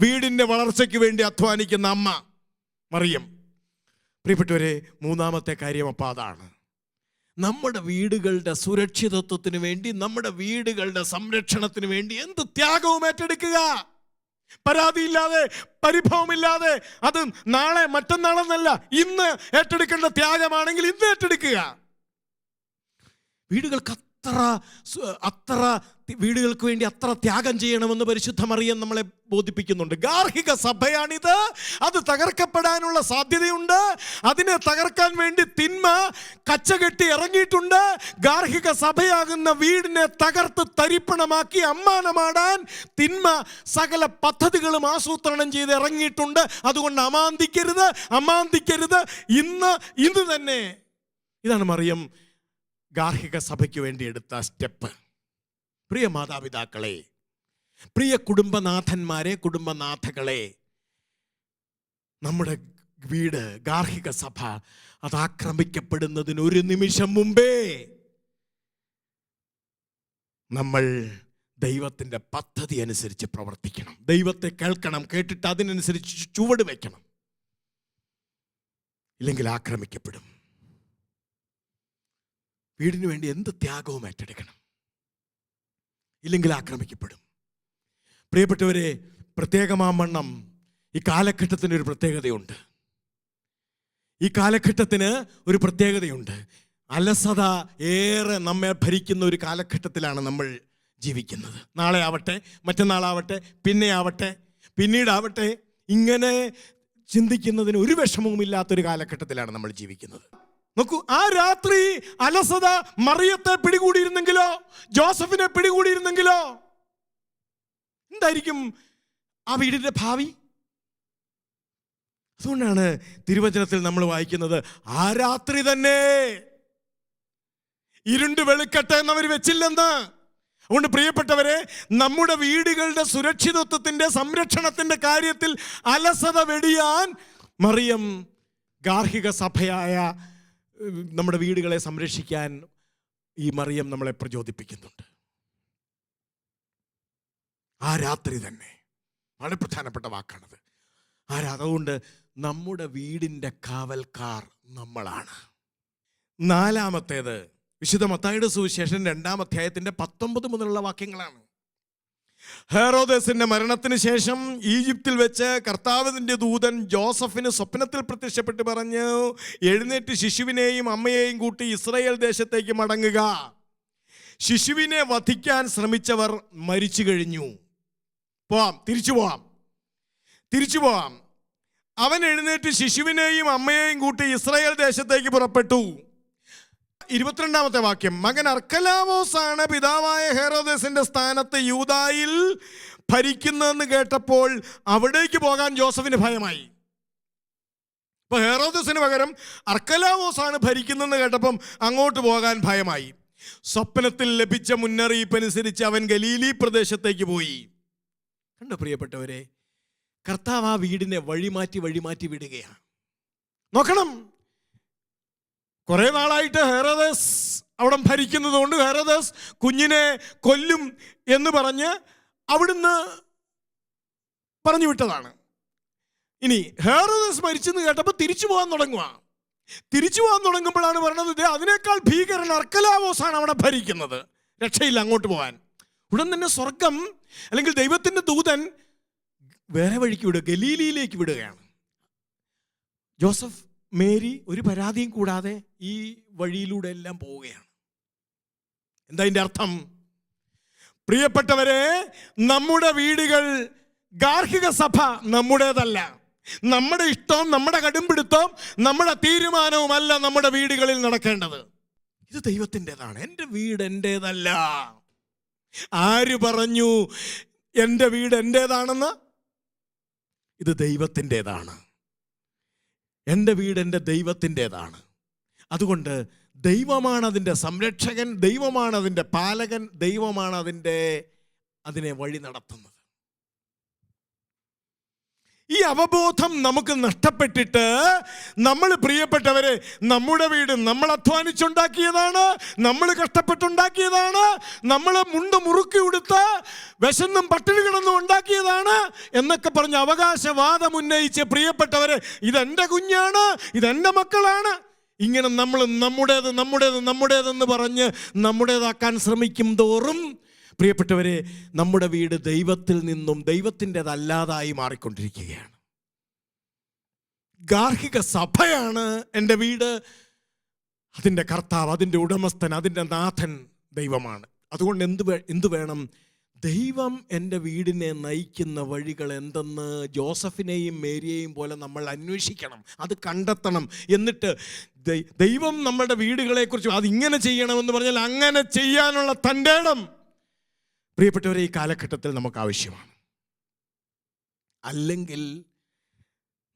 S1: വീടിൻ്റെ വളർച്ചയ്ക്ക് വേണ്ടി അധ്വാനിക്കുന്ന അമ്മ മറിയം. പ്രിയപ്പെട്ടവരെ, 3-ാമത്തെ കാര്യം അപ്പം അതാണ്. നമ്മുടെ വീടുകളുടെ സുരക്ഷിതത്വത്തിന് വേണ്ടി, നമ്മുടെ വീടുകളുടെ സംരക്ഷണത്തിന് വേണ്ടി എന്ത് ത്യാഗവും ഏറ്റെടുക്കുക. പരാതിയില്ലാതെ, പരിഭവമില്ലാതെ. അത് നാളെ മറ്റന്നാളെന്നല്ല, ഇന്ന് ഏറ്റെടുക്കേണ്ട ത്യാഗമാണെങ്കിൽ ഇന്ന് ഏറ്റെടുക്കുക. വീടുകൾക്ക് അത്ര വീടുകൾക്ക് വേണ്ടി അത്ര ത്യാഗം ചെയ്യണമെന്ന് പരിശുദ്ധ മറിയം നമ്മളെ ബോധിപ്പിക്കുന്നുണ്ട്. ഗാർഹിക സഭയാണിത്. അത് തകർക്കപ്പെടാനുള്ള സാധ്യതയുണ്ട്. അതിനെ തകർക്കാൻ വേണ്ടി തിന്മ കച്ചകെട്ടി ഇറങ്ങിയിട്ടുണ്ട്. ഗാർഹിക സഭയാകുന്ന വീടിനെ തകർത്ത് തരിപ്പണമാക്കി അമ്മാനമാടാൻ തിന്മ സകല പദ്ധതികളും ആസൂത്രണം ചെയ്ത് ഇറങ്ങിയിട്ടുണ്ട്. അതുകൊണ്ട് അമാന്തിക്കരുത്. ഇന്ന് തന്നെ. ഇതാണ് മറിയം ഗാർഹിക സഭയ്ക്ക് വേണ്ടി എടുത്ത സ്റ്റെപ്പ്. പ്രിയ മാതാപിതാക്കളെ, പ്രിയ കുടുംബനാഥന്മാരെ, കുടുംബനാഥകളെ, നമ്മുടെ വീട്, ഗാർഹിക സഭ അത് ആക്രമിക്കപ്പെടുന്നതിന് ഒരു നിമിഷം മുമ്പേ നമ്മൾ ദൈവത്തിൻ്റെ പദ്ധതി അനുസരിച്ച് പ്രവർത്തിക്കണം. ദൈവത്തെ കേൾക്കണം, കേട്ടിട്ട് അതിനനുസരിച്ച് ചുവട് വയ്ക്കണം. ഇല്ലെങ്കിൽ ആക്രമിക്കപ്പെടും. വീടിന് വേണ്ടി എന്ത് ത്യാഗവും ഏറ്റെടുക്കണം, ഇല്ലെങ്കിൽ ആക്രമിക്കപ്പെടും. പ്രിയപ്പെട്ടവരെ, പ്രത്യേകമാവണ്ണം ഈ കാലഘട്ടത്തിനൊരു പ്രത്യേകതയുണ്ട്. ഈ കാലഘട്ടത്തിന് ഒരു പ്രത്യേകതയുണ്ട്. അലസത ഏറെ നമ്മെ ഭരിക്കുന്ന ഒരു കാലഘട്ടത്തിലാണ് നമ്മൾ ജീവിക്കുന്നത്. നാളെ ആവട്ടെ, മറ്റന്നാളാവട്ടെ, പിന്നെ ആവട്ടെ, പിന്നീടാവട്ടെ, ഇങ്ങനെ ചിന്തിക്കുന്നതിന് ഒരു വിഷമവുമില്ലാത്തൊരു കാലഘട്ടത്തിലാണ് നമ്മൾ ജീവിക്കുന്നത്. നോക്കൂ, ആ രാത്രി അലസത മറിയത്തെ പിടികൂടിയിരുന്നെങ്കിലോ, ജോസഫിനെ പിടികൂടിയിരുന്നെങ്കിലോ എന്തായിരിക്കും ആ വീടിന്റെ ഭാവി? അതുകൊണ്ടാണ് തിരുവചനത്തിൽ നമ്മൾ വായിക്കുന്നത്, ആ രാത്രി തന്നെ ഇരുണ്ട് വെളുക്കട്ടെ എന്നവർ വെച്ചില്ലെന്ന്. അതുകൊണ്ട് പ്രിയപ്പെട്ടവരെ, നമ്മുടെ വീടുകളുടെ സുരക്ഷിതത്വത്തിന്റെ സംരക്ഷണത്തിന്റെ കാര്യത്തിൽ അലസത വെടിയാൻ മറിയം, ഗാർഹിക സഭയായ നമ്മുടെ വീടുകളെ സംരക്ഷിക്കാൻ ഈ മറിയം നമ്മളെ പ്രചോദിപ്പിക്കുന്നുണ്ട്. ആ രാത്രി തന്നെ വളരെ പ്രധാനപ്പെട്ട വാക്കാണത്. അതുകൊണ്ട് നമ്മുടെ വീടിൻ്റെ കാവൽക്കാർ നമ്മളാണ്. നാലാമത്തേത് വിശുദ്ധ മത്തായിയുടെ സുവിശേഷം 2-ാം അധ്യായത്തിന്റെ 19 മുതലുള്ള വാക്യങ്ങളാണ്. ഹെറോദേസിന്റെ മരണത്തിന് ശേഷം ഈജിപ്തിൽ വെച്ച് കർത്താവിന്റെ ദൂതൻ ജോസഫിന് സ്വപ്നത്തിൽ പ്രത്യക്ഷപ്പെട്ട് പറഞ്ഞു, എഴുന്നേറ്റ് ശിശുവിനെയും അമ്മയെയും കൂട്ടി ഇസ്രായേൽ ദേശത്തേക്ക് മടങ്ങുക. ശിശുവിനെ വധിക്കാൻ ശ്രമിച്ചവർ മരിച്ചു കഴിഞ്ഞു. തിരിച്ചു പോവാം. അവൻ എഴുന്നേറ്റ് ശിശുവിനെയും അമ്മയെയും കൂട്ടി ഇസ്രായേൽ ദേശത്തേക്ക് പുറപ്പെട്ടു. 22-ാമത്തെ വാക്യം, മകൻ അർക്കലാവോസ് ആണ് പിതാവായ ഹെറോദേസിന്റെ സ്ഥാനത്ത് യൂദായിൽ ഭരിക്കുന്നതെന്ന് കേട്ടപ്പോൾ അവിടേക്ക് പോകാൻ ജോസഫിന് ഭയമായി. ഇപ്പൊ ഹെറോദേസിന് പകരം അർക്കലാവോസ് ആണ് ഭരിക്കുന്നതെന്ന് കേട്ടപ്പം അങ്ങോട്ട് പോകാൻ ഭയമായി. സ്വപ്നത്തിൽ ലഭിച്ച മുന്നറിയിപ്പ് അനുസരിച്ച് അവൻ ഗലീലി പ്രദേശത്തേക്ക് പോയി. കണ്ടോ പ്രിയപ്പെട്ടവരെ, കർത്താവ് ആ വീടിനെ വഴിമാറ്റി വിടുകയാണ്. നോക്കണം, കുറെ നാളായിട്ട് ഹെറോദേസ് അവിടെ ഭരിക്കുന്നത് കൊണ്ട് ഹെറോദേസ് കുഞ്ഞിനെ കൊല്ലും എന്ന് പറഞ്ഞ് അവിടുന്ന് പറഞ്ഞു വിട്ടതാണ്. ഇനി ഹെറോദേസ് മരിച്ചെന്ന് കേട്ടപ്പോൾ തിരിച്ചു പോകാൻ തുടങ്ങുമ്പോഴാണ് പറഞ്ഞത്, അതിനേക്കാൾ ഭീകരൻ അർക്കലാവോസാണ് അവിടെ ഭരിക്കുന്നത്, രക്ഷയില്ല അങ്ങോട്ട് പോകാൻ. ഉടൻ തന്നെ സ്വർഗം അല്ലെങ്കിൽ ദൈവത്തിന്റെ ദൂതൻ വേറെ വഴിക്ക് വിടുക, ഗലീലിയിലേക്ക് വിടുകയാണ്. ജോസഫ്, മേരി ഒരു പരാതിയും കൂടാതെ ഈ വഴിയിലൂടെ എല്ലാം പോവുകയാണ്. എന്താ ഇതിന്റെ അർത്ഥം? പ്രിയപ്പെട്ടവരെ, നമ്മുടെ വീടുകൾ, ഗാർഹിക സഭ നമ്മുടേതല്ല. നമ്മുടെ ഇഷ്ടവും നമ്മുടെ കടുംപിടുത്തവും നമ്മുടെ തീരുമാനവുമല്ല നമ്മുടെ വീടുകളിൽ നടക്കേണ്ടത്. ഇത് ദൈവത്തിൻ്റെതാണ്. എൻ്റെ വീട് എൻ്റേതല്ല. ആര് പറഞ്ഞു എൻ്റെ വീട് എൻ്റേതാണെന്ന്? ഇത് ദൈവത്തിൻ്റെതാണ്. എൻ്റെ വീട് എൻ്റെ ദൈവത്തിൻ്റെതാണ്. അതുകൊണ്ട് ദൈവമാണ് അതിൻ്റെ സംരക്ഷകൻ, ദൈവമാണ് അതിൻ്റെ പാലകൻ, ദൈവമാണ് അതിനെ വഴി നടത്തുന്നത്. ഈ അവബോധം നമുക്ക് നഷ്ടപ്പെട്ടിട്ട് നമ്മൾ, പ്രിയപ്പെട്ടവരെ, നമ്മുടെ വീട് നമ്മൾ അധ്വാനിച്ചുണ്ടാക്കിയതാണ്, നമ്മൾ കഷ്ടപ്പെട്ടുണ്ടാക്കിയതാണ്, നമ്മൾ മുണ്ട് മുറുക്കി ഉടുത്ത് വിശന്നും പട്ടിണി കിടന്നും ഉണ്ടാക്കിയതാണ് എന്നൊക്കെ പറഞ്ഞ് അവകാശവാദം ഉന്നയിച്ച്, പ്രിയപ്പെട്ടവരെ, ഇതെൻ്റെ കുഞ്ഞാണ്, ഇതെൻ്റെ മക്കളാണ്, ഇങ്ങനെ നമ്മൾ നമ്മുടേതെന്ന് പറഞ്ഞ് നമ്മുടേതാക്കാൻ ശ്രമിക്കും തോറും, പ്രിയപ്പെട്ടവരെ, നമ്മുടെ വീട് ദൈവത്തിൽ നിന്നും ദൈവത്തിൻ്റെതല്ലാതായി മാറിക്കൊണ്ടിരിക്കുകയാണ്. ഗാർഹിക സഭയാണ് എൻ്റെ വീട്. അതിൻ്റെ കർത്താവ്, അതിൻ്റെ ഉടമസ്ഥൻ, അതിൻ്റെ നാഥൻ ദൈവമാണ്. അതുകൊണ്ട് എന്ത് വേണം? ദൈവം എൻ്റെ വീടിനെ നയിക്കുന്ന വഴികൾ എന്തെന്ന് ജോസഫിനെയും മേരിയെയും പോലെ നമ്മൾ അന്വേഷിക്കണം, അത് കണ്ടെത്തണം. എന്നിട്ട് ദൈവം നമ്മുടെ വീടുകളെക്കുറിച്ച് അതിങ്ങനെ ചെയ്യണമെന്ന് പറഞ്ഞാൽ അങ്ങനെ ചെയ്യാനുള്ള തൻ്റെ ഇടം, പ്രിയപ്പെട്ടവരെ, ഈ കാലഘട്ടത്തിൽ നമുക്ക് ആവശ്യമാണ്. അല്ലെങ്കിൽ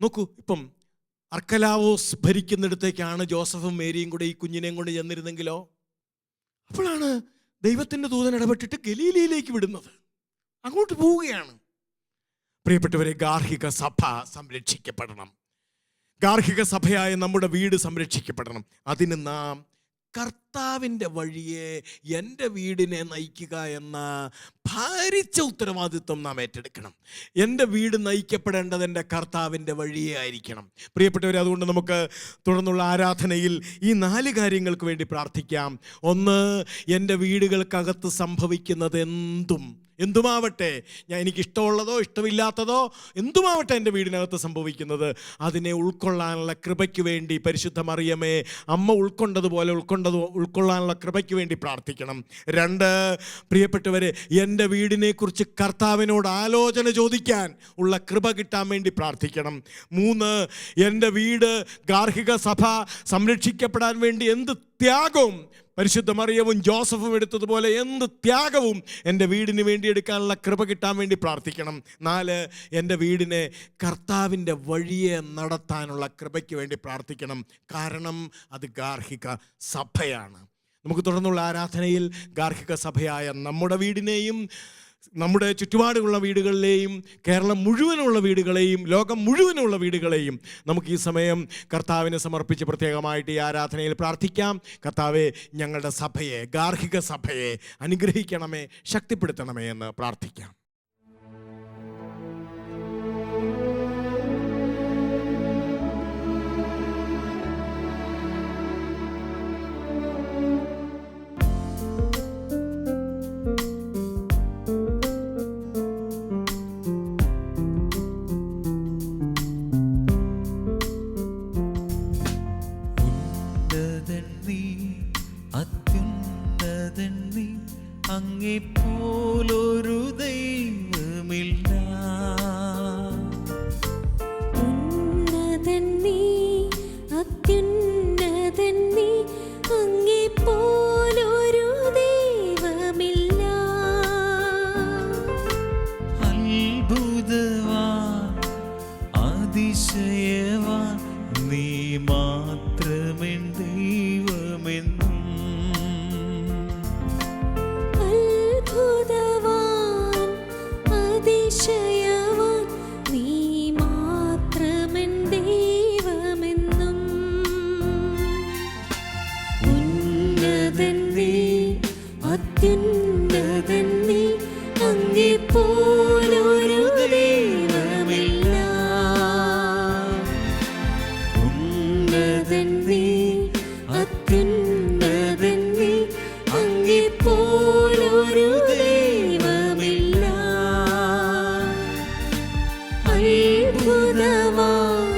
S1: നോക്കൂ, ഇപ്പം അർക്കലാവോസ് ഭരിക്കുന്നിടത്തേക്കാണ് ജോസഫും മേരിയും കൂടെ ഈ കുഞ്ഞിനെയും കൊണ്ട് ചെന്നിരുന്നെങ്കിലോ? അപ്പോഴാണ് ദൈവത്തിൻ്റെ ദൂതൻ ഇടപെട്ടിട്ട് ഗലീലയിലേക്ക് വിടുന്നത്. അങ്ങോട്ട് പോവുകയാണ്. പ്രിയപ്പെട്ടവരെ, ഗാർഹിക സഭ സംരക്ഷിക്കപ്പെടണം. ഗാർഹിക സഭയായ നമ്മുടെ വീട് സംരക്ഷിക്കപ്പെടണം. അതിന് നാം കർത്താവിൻ്റെ വഴിയെ എൻ്റെ വീടിനെ നയിക്കുക എന്ന ഭാരിച്ച ഉത്തരവാദിത്വം നാം ഏറ്റെടുക്കണം. എൻ്റെ വീട് നയിക്കപ്പെടേണ്ടത് എൻ്റെ കർത്താവിൻ്റെ വഴിയെ ആയിരിക്കണം. പ്രിയപ്പെട്ടവരെ, അതുകൊണ്ട് നമുക്ക് തുടർന്നുള്ള ആരാധനയിൽ ഈ 4 കാര്യങ്ങൾക്ക് വേണ്ടി പ്രാർത്ഥിക്കാം. ഒന്ന്, എൻ്റെ വീടുകൾക്കകത്ത് സംഭവിക്കുന്നത് എന്തും എന്തുമാവട്ടെ, എനിക്ക് ഇഷ്ടമുള്ളതോ ഇഷ്ടമില്ലാത്തതോ എന്തുമാവട്ടെ എൻ്റെ വീടിനകത്ത് സംഭവിക്കുന്നത്, അതിനെ ഉൾക്കൊള്ളാനുള്ള കൃപയ്ക്ക് വേണ്ടി പരിശുദ്ധ മറിയമേ, അമ്മ ഉൾക്കൊണ്ടതുപോലെ ഉൾക്കൊള്ളാനുള്ള കൃപയ്ക്ക് വേണ്ടി പ്രാർത്ഥിക്കണം. 2, പ്രിയപ്പെട്ടവരെ, എൻ്റെ വീടിനെക്കുറിച്ച് കർത്താവിനോട് ആലോചന ചോദിക്കാൻ ഉള്ള കൃപ കിട്ടാൻ വേണ്ടി പ്രാർത്ഥിക്കണം. 3, എൻ്റെ വീട് ഗാർഹിക സഭ സംരക്ഷിക്കപ്പെടാൻ വേണ്ടി എന്ത് ത്യാഗവും പരിശുദ്ധ മറിയവും ജോസഫും എടുത്തതുപോലെ എന്ത് ത്യാഗവും എൻ്റെ വീടിന് വേണ്ടി എടുക്കാനുള്ള കൃപ കിട്ടാൻ വേണ്ടി പ്രാർത്ഥിക്കണം. 4, എൻ്റെ വീടിനെ കർത്താവിൻ്റെ വഴിയെ നടത്താനുള്ള കൃപയ്ക്ക് വേണ്ടി പ്രാർത്ഥിക്കണം. കാരണം അത് ഗാർഹിക സഭയാണ്. നമുക്ക് തുടർന്നുള്ള ആരാധനയിൽ ഗാർഹിക സഭയായ നമ്മുടെ വീടിനെയും നമ്മുടെ ചുറ്റുപാടുമുള്ള വീടുകളിലെയും കേരളം മുഴുവനുള്ള വീടുകളെയും ലോകം മുഴുവനുള്ള വീടുകളെയും നമുക്ക് ഈ സമയം കർത്താവിനെ സമർപ്പിച്ച് പ്രത്യേകമായിട്ട് ഈ ആരാധനയിൽ പ്രാർത്ഥിക്കാം. കർത്താവെ, ഞങ്ങളുടെ സഭയെ, ഗാർഹിക സഭയെ അനുഗ്രഹിക്കണമേ, ശക്തിപ്പെടുത്തണമേ എന്ന് പ്രാർത്ഥിക്കാം.
S2: അങ്ങേപ്പോലൊരു ദൈവമില്ല. ഉന്നതൻ നീ, അത്യുന്നതൻ നീ, അങ്ങേപ്പോലൊരു ദൈവമില്ല. അത്ഭുതവാൻ, അതിശയവാൻ, നീ മാത്രമെൻ ദൈവമെന്നും. അതിശയവാൻ, നീ മാത്രമെൻ ദൈവമെന്നും. ഉന്നതൻ നീ, അത്യുന്നതൻ നീ, അങ്ങേപ്പോലൊരു ദൈവമില്ല. ഉന്നതൻ നീ, അത്യുന്നതൻ നീ, അങ്ങേപ്പോലൊരു ദൈവമില്ല. അത്ഭുതവാൻ,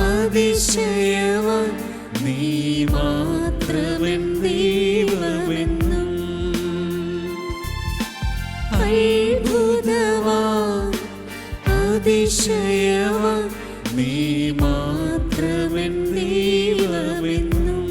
S2: അതിശയവാൻ, നീ മാത്രമെൻ ദൈവമെന്നും. അത്ഭുതവാൻ, അതിശയവാൻ, നീ മാത്രമെൻ ദൈവമെന്നും.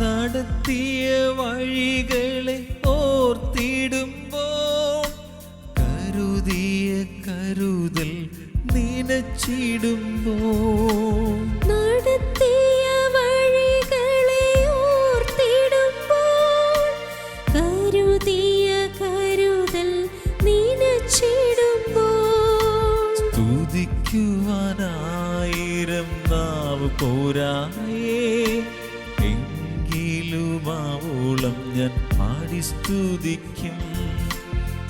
S2: നടത്തിയ വഴികളെ ഓർത്തിടുമ്പോൾ, കരുതിയ കരുതൽ നനച്ചിടുമ്പോൾ. നടത്തിയ വഴികളെ ഓർത്തിടുമ്പോൾ, കരുതിയ കരുതൽ നനച്ചിടുമ്പോൾ. സ്തുതിക്കുവാനായിരം നാവ് പോരായേ, എങ്കിലുമാവോളം ഞാൻ പാടി സ്തുതിക്കും.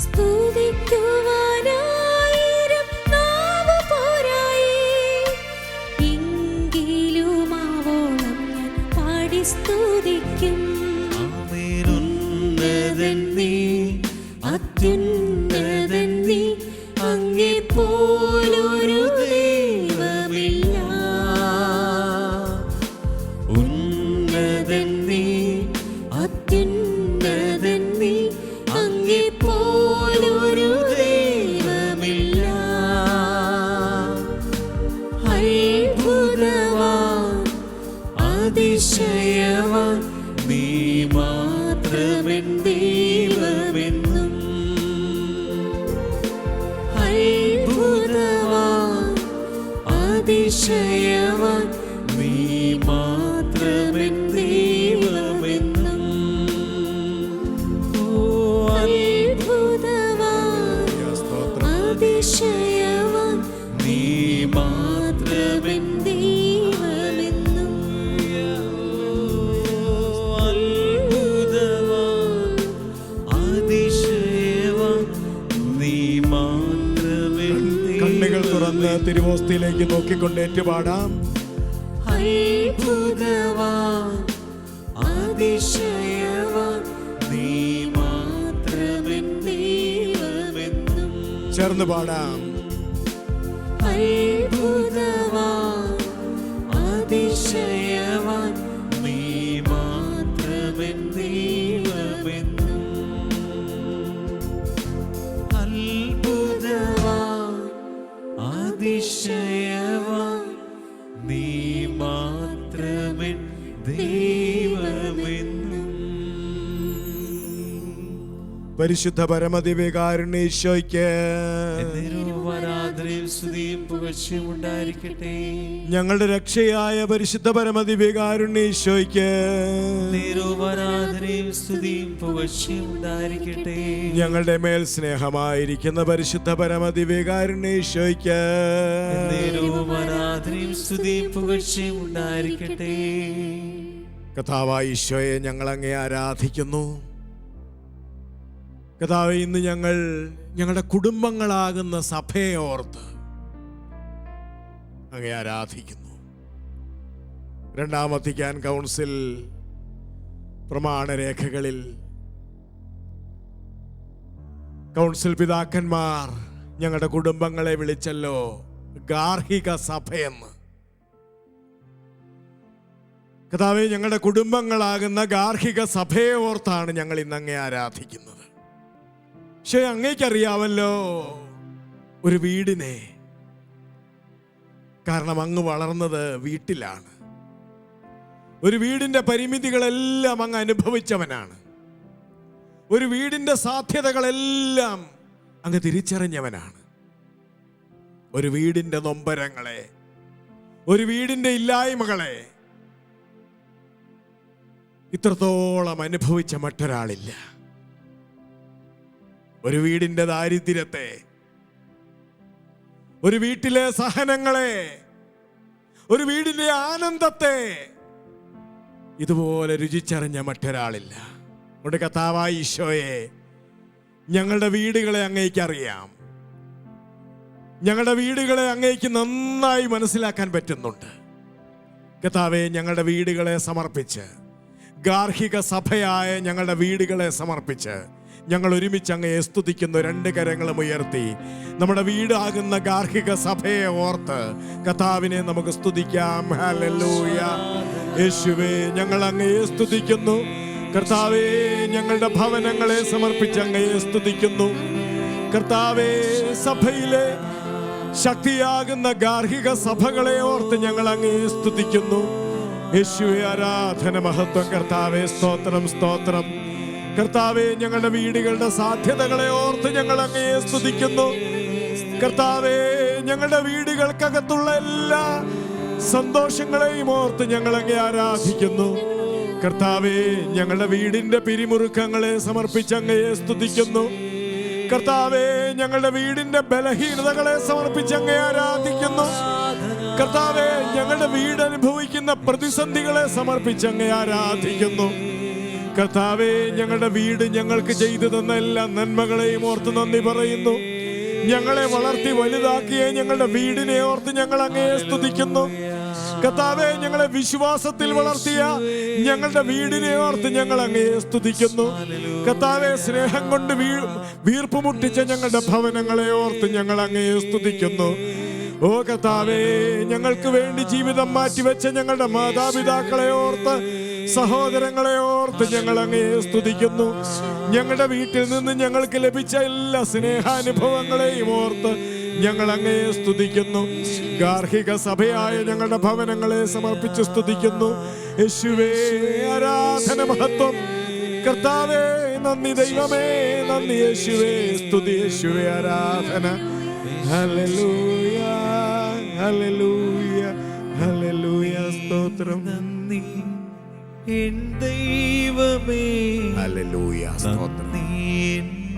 S2: സ്തുതിക്കുവാനായിരം നാവ് പോരായേ, എങ്കിലുമാവോളം ഞാൻ പാടി സ്തുതിക്കും. ഉന്നതൻ നീ, അത്യുന്നതൻ നീ, അങ്ങേപ്പോലൊരു ദൈവമില്ല. ഉന്നതൻ നീ, അത്യുന്നതൻ നീ, അങ്ങേപ്പോലൊരു ദൈവമില്ല. അത്ഭുതവാൻ, അതിശയവാൻ, നീ മാത്രമെൻ ദൈവമെന്നും. അത്ഭുതവാൻ, അതിശയവാൻ, നീ മാത്രമെൻ ദൈവമെന്നും. ഓ അത്ഭുതവാൻ, അതിശയവാൻ, നീ മാത്രമെൻ ദൈവമെന്നും.
S1: മുഖത്തേക്ക് നോക്കിക്കൊണ്ട് ഏറ്റുപാടാം.
S2: അത്ഭുതവാൻ അതിശയവാൻ നീ മാത്രമെൻ ദൈവമെന്നും.
S1: ചേർന്ന് പാടാം.
S2: അത്ഭുതവാൻ അതിശയവാൻ നീ മാത്രമെൻ ദൈവമെന്നും. അത്ഭുതവാൻ അതിശയവാൻ നീ മാത്രമെൻ ദൈവമെന്നും.
S1: പരിശുദ്ധ പരമദിവ്യകാരുണ്യേശോയ്ക്ക്
S2: സ്തുതിയും പുകഴ്ചയും ഉണ്ടായിരിക്കട്ടെ.
S1: ഞങ്ങളുടെ രക്ഷയായ പരിശുദ്ധ പരമദിവ്യകാരുണ്യേശോയ്ക്ക്
S2: സ്തുതിയും പുകഴ്ചയും ഉണ്ടായിരിക്കട്ടെ.
S1: ഞങ്ങളുടെ മേൽ സ്നേഹമായിരിക്കുന്ന പരിശുദ്ധ പരമദിവ്യകാരുണ്യേശോയ്ക്ക്
S2: സ്തുതിയും പുകഴ്ചയും ഉണ്ടായിരിക്കട്ടെ.
S1: കർത്താവായ ഈശോയെ, ഞങ്ങൾ അങ്ങേ ആരാധിക്കുന്നു. കർത്താവേ, ഇന്ന് ഞങ്ങൾ ഞങ്ങളുടെ കുടുംബങ്ങളാകുന്ന സഭയെ ഓർത്ത് അങ്ങേ ആരാധിക്കുന്നു. രണ്ടാം വത്തിക്കാൻ കൗൺസിൽ പ്രമാണരേഖകളിൽ കൗൺസിൽ പിതാക്കന്മാർ ഞങ്ങളുടെ കുടുംബങ്ങളെ വിളിച്ചല്ലോ ഗാർഹിക സഭയെന്ന്. കർത്താവേ, ഞങ്ങളുടെ കുടുംബങ്ങളാകുന്ന ഗാർഹിക സഭയെ ഓർത്താണ് ഞങ്ങൾ ഇന്ന് അങ്ങേ ആരാധിക്കുന്നത്. പക്ഷെ അങ്ങേക്കറിയാവല്ലോ ഒരു വീടിനെ, കാരണം അങ്ങ് വളർന്നത് വീട്ടിലാണ്. ഒരു വീടിന്റെ പരിമിതികളെല്ലാം അങ്ങ് അനുഭവിച്ചവനാണ്. ഒരു വീടിന്റെ സാധ്യതകളെല്ലാം അങ്ങ് തിരിച്ചറിഞ്ഞവനാണ്. ഒരു വീടിന്റെ നൊമ്പരങ്ങളെ, ഒരു വീടിന്റെ ഇല്ലായ്മകളെ ഇത്രത്തോളം അനുഭവിച്ച മറ്റൊരാളില്ല. ഒരു വീടിന്റെ ദാരിദ്ര്യത്തെ, ഒരു വീട്ടിലെ സഹനങ്ങളെ, ഒരു വീടിന്റെ ആനന്ദത്തെ ഇതുപോലെ രുചിച്ചറിഞ്ഞ മറ്റൊരാളില്ല. അതുകൊണ്ട് കർത്താവായ ഈശോയെ, ഞങ്ങളുടെ വീടുകളെ അങ്ങേക്ക് അറിയാം. ഞങ്ങളുടെ വീടുകളെ അങ്ങേക്ക് നന്നായി മനസ്സിലാക്കാൻ പറ്റുന്നുണ്ട്. കർത്താവേ, ഞങ്ങളുടെ വീടുകളെ സമർപ്പിച്ച്, ഗാർഹിക സഭയായ ഞങ്ങളുടെ വീടുകളെ സമർപ്പിച്ച് ഞങ്ങൾ ഒരുമിച്ച് അങ്ങയെ സ്തുതിക്കുന്നു. രണ്ട് കരങ്ങളും ഉയർത്തി നമ്മുടെ വീടാകുന്ന ഗാർഹിക സഭയെ ഓർത്ത് കർത്താവിനെ നമുക്ക് സ്തുതിക്കാം. ഹല്ലേലൂയ. യേശുവേ, ഞങ്ങൾ അങ്ങയെ സ്തുതിക്കുന്നു. കർത്താവേ, ഞങ്ങളുടെ ഭവനങ്ങളെ സമർപ്പിച്ച് അങ്ങയെ സ്തുതിക്കുന്നു. കർത്താവേ, സഭയിലെ ശക്തിയാകുന്ന ഗാർഹിക സഭകളെ ഓർത്ത് ഞങ്ങൾ അങ്ങയെ സ്തുതിക്കുന്നു. യേശുവേ, ആരാധന, മഹത്വം. കർത്താവേ, സ്തോത്രം, സ്തോത്രം. കർത്താവേ, ഞങ്ങളുടെ വീടുകളുടെ സാധ്യതകളെ ഓർത്ത് ഞങ്ങൾ അങ്ങയെ സ്തുതിക്കുന്നു. കർത്താവേ, ഞങ്ങളുടെ വീടുകൾക്കകത്തുള്ള എല്ലാ സന്തോഷങ്ങളെയും ഓർത്ത് ഞങ്ങൾ അങ്ങയെ ആരാധിക്കുന്നു. കർത്താവേ, ഞങ്ങളുടെ വീടിന്റെ പിരിമുറുക്കങ്ങളെ സമർപ്പിച്ച് അങ്ങയെ സ്തുതിക്കുന്നു. കർത്താവേ, ഞങ്ങളുടെ വീടിന്റെ ബലഹീനതകളെ സമർപ്പിച്ച് അങ്ങയെ ആരാധിക്കുന്നു. കർത്താവേ, ഞങ്ങളുടെ വീട് അനുഭവിക്കുന്ന പ്രതിസന്ധികളെ സമർപ്പിച്ച് അങ്ങയെ ആരാധിക്കുന്നു. കർത്താവേ, ഞങ്ങളുടെ വീട് ഞങ്ങൾക്ക് ചെയ്തു തന്ന എല്ലാ നന്മകളെയും ഓർത്ത് നന്ദി പറയുന്നു. ഞങ്ങളെ വളർത്തി വലുതാക്കിയ ഞങ്ങളുടെ വീടിനെ ഓർത്ത് ഞങ്ങൾ അങ്ങയെ സ്തുതിക്കുന്നു. കർത്താവേ, ഞങ്ങളെ വിശ്വാസത്തിൽ വളർത്തിയ ഞങ്ങളുടെ വീടിനെ ഓർത്ത് ഞങ്ങൾ അങ്ങയെ സ്തുതിക്കുന്നു. കർത്താവേ, സ്നേഹം കൊണ്ട് വീർപ്പ് മുട്ടിച്ച ഞങ്ങളുടെ ഭവനങ്ങളെ ഓർത്ത് ഞങ്ങൾ അങ്ങയെ സ്തുതിക്കുന്നു. ഓ കർത്താവേ, ഞങ്ങൾക്ക് വേണ്ടി ജീവിതം മാറ്റിവെച്ച ഞങ്ങളുടെ മാതാപിതാക്കളെ ഓർത്ത്, സഹോദരങ്ങളെ ഓർത്ത് ഞങ്ങൾ അങ്ങയെ സ്തുതിക്കുന്നു. ഞങ്ങളുടെ വീട്ടിൽ നിന്ന് ഞങ്ങൾക്ക് ലഭിച്ച എല്ലാ സ്നേഹാനുഭവങ്ങളെയും ഓർത്ത് ഞങ്ങൾ അങ്ങയെ സ്തുതിക്കുന്നു. ഗാർഹിക സഭയായ ഞങ്ങളുടെ ഭവനങ്ങളെ സമർപ്പിച്ച് സ്തുതിക്കുന്നു. യേശുവേ, ആരാധന, മഹത്വം. കർത്താവേ, നന്ദി. ദൈവമേ, നന്ദി. യേശുവേ, സ്തുതി. യേശുവേ, ആരാധന. Hallelujah, hallelujah, hallelujah. സ്തോത്രം.
S2: നന്ദി എൻ ദൈവമേ.
S1: ഹല്ലേലൂയ, സ്തോത്രം.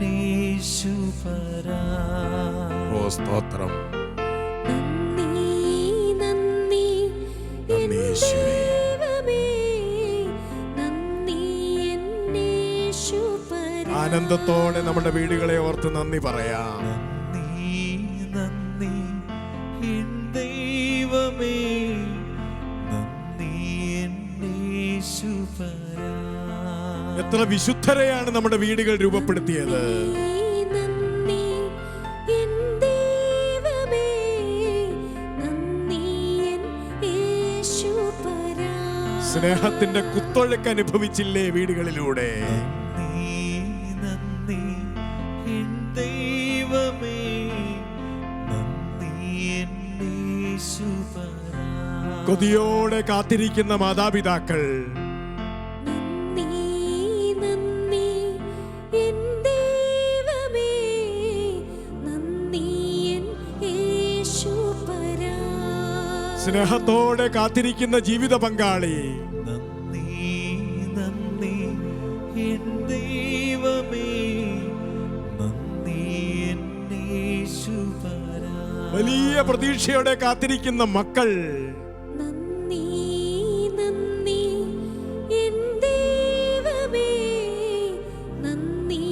S2: യേശുപരാ.
S1: ഓ, സ്തോത്രം.
S3: നന്ദി, നന്ദി
S1: നന്ദി യേശുവേ.
S3: ദൈവമേ. നന്ദി എൻ യേശുപരാ.
S1: ആനന്ദത്തോടെ നമ്മുടെ വീടുകളെ ഓർത്ത് നന്ദി പറയാം.
S2: നന്ദി എൻ ദൈവമേ. യേശുപരാ.
S1: എത്ര വിശുദ്ധരെയാണ് നമ്മുടെ വീടുകൾ രൂപപ്പെടുത്തിയത്.
S3: നന്ദി എൻ ദൈവമേ, നന്ദി എൻ യേശുപരാ.
S1: സ്നേഹത്തിന്റെ കുത്തൊഴുക്ക് അനുഭവിച്ചില്ലേ വീടുകളിലൂടെ.
S2: നന്ദി എൻ ദൈവമേ, നന്ദി എൻ യേശുപരാ.
S1: കൊതിയോടെ കാത്തിരിക്കുന്ന മാതാപിതാക്കൾ,
S3: നന്ദി നന്ദി എൻ ദൈവമേ, നന്ദി എൻ യേശുപരാ.
S1: സ്നേഹത്തോടെ കാത്തിരിക്കുന്ന ജീവിത പങ്കാളി,
S2: നന്ദി നന്ദി എൻ ദൈവമേ, നന്ദി എൻ യേശുപരാ.
S1: വലിയ പ്രതീക്ഷയോടെ കാത്തിരിക്കുന്ന മക്കൾ,
S3: നന്ദി നന്ദി എൻ ദൈവമേ, നന്ദി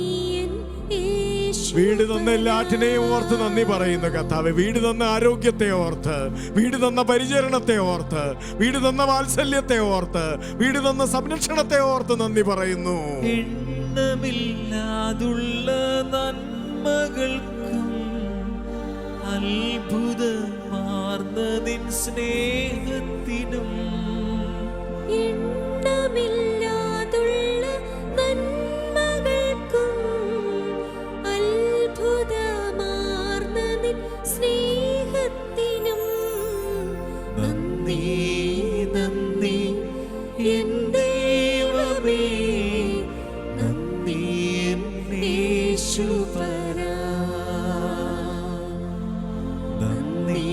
S3: എൻ യേശുപരാ.
S1: വീട് തന്ന എല്ലാറ്റിനെയും ഓർത്ത് നന്ദി പറയുന്നു കർത്താവേ. വീട് തന്ന ആരോഗ്യത്തെ ഓർത്ത്, വീട് തന്ന പരിചരണത്തെ ഓർത്ത്, വീട് തന്ന വാത്സല്യത്തെ ഓർത്ത്, വീട് തന്ന സംരക്ഷണത്തെ ഓർത്ത് നന്ദി പറയുന്നു.
S2: എണ്ണമില്ലാതുള്ള നന്മകൾക്കും അത്ഭുതമാർന്നതിൻ സ്നേഹത്തിനും
S3: എണ്ണമില്ലാതുള്ള നന്മകൾക്കും അത്ഭുതമാർന്ന നിൻ സ്നേഹത്തിനും
S2: നന്ദി നന്ദി എൻ ദൈവമേ, നന്ദി എൻ യേശുപരാ. നന്ദി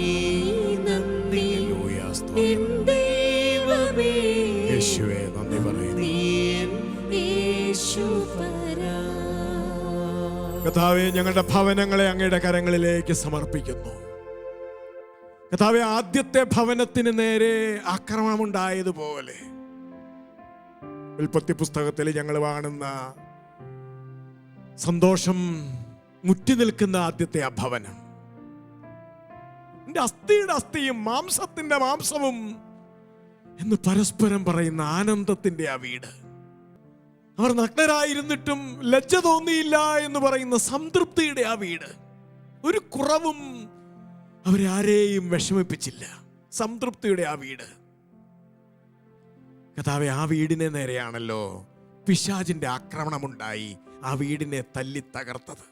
S2: നന്ദി എൻ ദൈവമേ,
S1: യേശുവേ നന്ദി പറയുന്നു.
S2: നന്ദി എൻ
S3: യേശുപരാ.
S1: കർത്താവേ, ഞങ്ങളുടെ ഭവനങ്ങളെ അങ്ങയുടെ കരങ്ങളിലേക്ക് സമർപ്പിക്കുന്നു. കർത്താവേ, ആദ്യത്തെ ഭവനത്തിന് നേരെ ആക്രമണമുണ്ടായതുപോലെ ഉൽപ്പത്തി പുസ്തകത്തിൽ ഞങ്ങൾ കാണുന്ന സന്തോഷം മുറ്റി നിൽക്കുന്ന ആദ്യത്തെ ആ ഭവനം, എന്റെ അസ്ഥിയുടെ അസ്ഥിയും മാംസത്തിന്റെ മാംസവും എന്ന് പരസ്പരം പറയുന്ന ആനന്ദത്തിന്റെ ആ വീട്, അവർ നഗ്നരായിരുന്നിട്ടും ലജ്ജ തോന്നിയില്ല എന്ന് പറയുന്ന സംതൃപ്തിയുടെ ആ വീട്, ഒരു കുറവും അവരെ ആരെയും വിഷമിപ്പിച്ചില്ല, സംതൃപ്തിയുടെ ആ വീട്. കർത്താവേ, ആ വീടിനെ നേരെയാണല്ലോ പിശാചിന്റെ ആക്രമണമുണ്ടായി ആ വീടിനെ തല്ലി തകർത്തത്.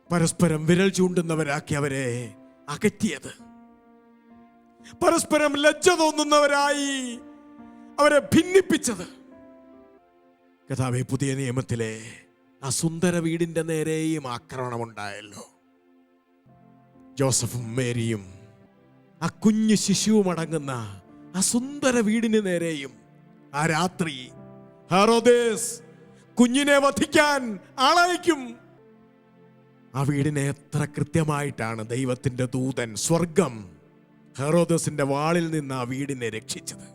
S1: പരസ്പരം വിരൽ ചൂണ്ടുന്നവരാക്കി അവരെ അകറ്റിയത്, പരസ്പരം ലജ്ജ തോന്നുന്നവരായി അവരെ ഭിന്നിപ്പിച്ചത്. കർത്താവേ, പുതിയ നിയമത്തിലെ ആ സുന്ദര വീടിന്റെ നേരെയും ആക്രമണമുണ്ടായല്ലോ. ജോസഫും മേരിയും ആ കുഞ്ഞു ശിശുവും അടങ്ങുന്ന ആ സുന്ദര വീടിന് നേരെയും ആ രാത്രി ഹെറോദേസ് കുഞ്ഞിനെ വധിക്കാൻ ആളയക്കും. ആ വീടിനെ എത്ര കൃത്യമായിട്ടാണ് ദൈവത്തിന്റെ ദൂതൻ സ്വർഗം ഹെറോദേസിന്റെ വാളിൽ നിന്ന് ആ വീടിനെ രക്ഷിച്ചത്.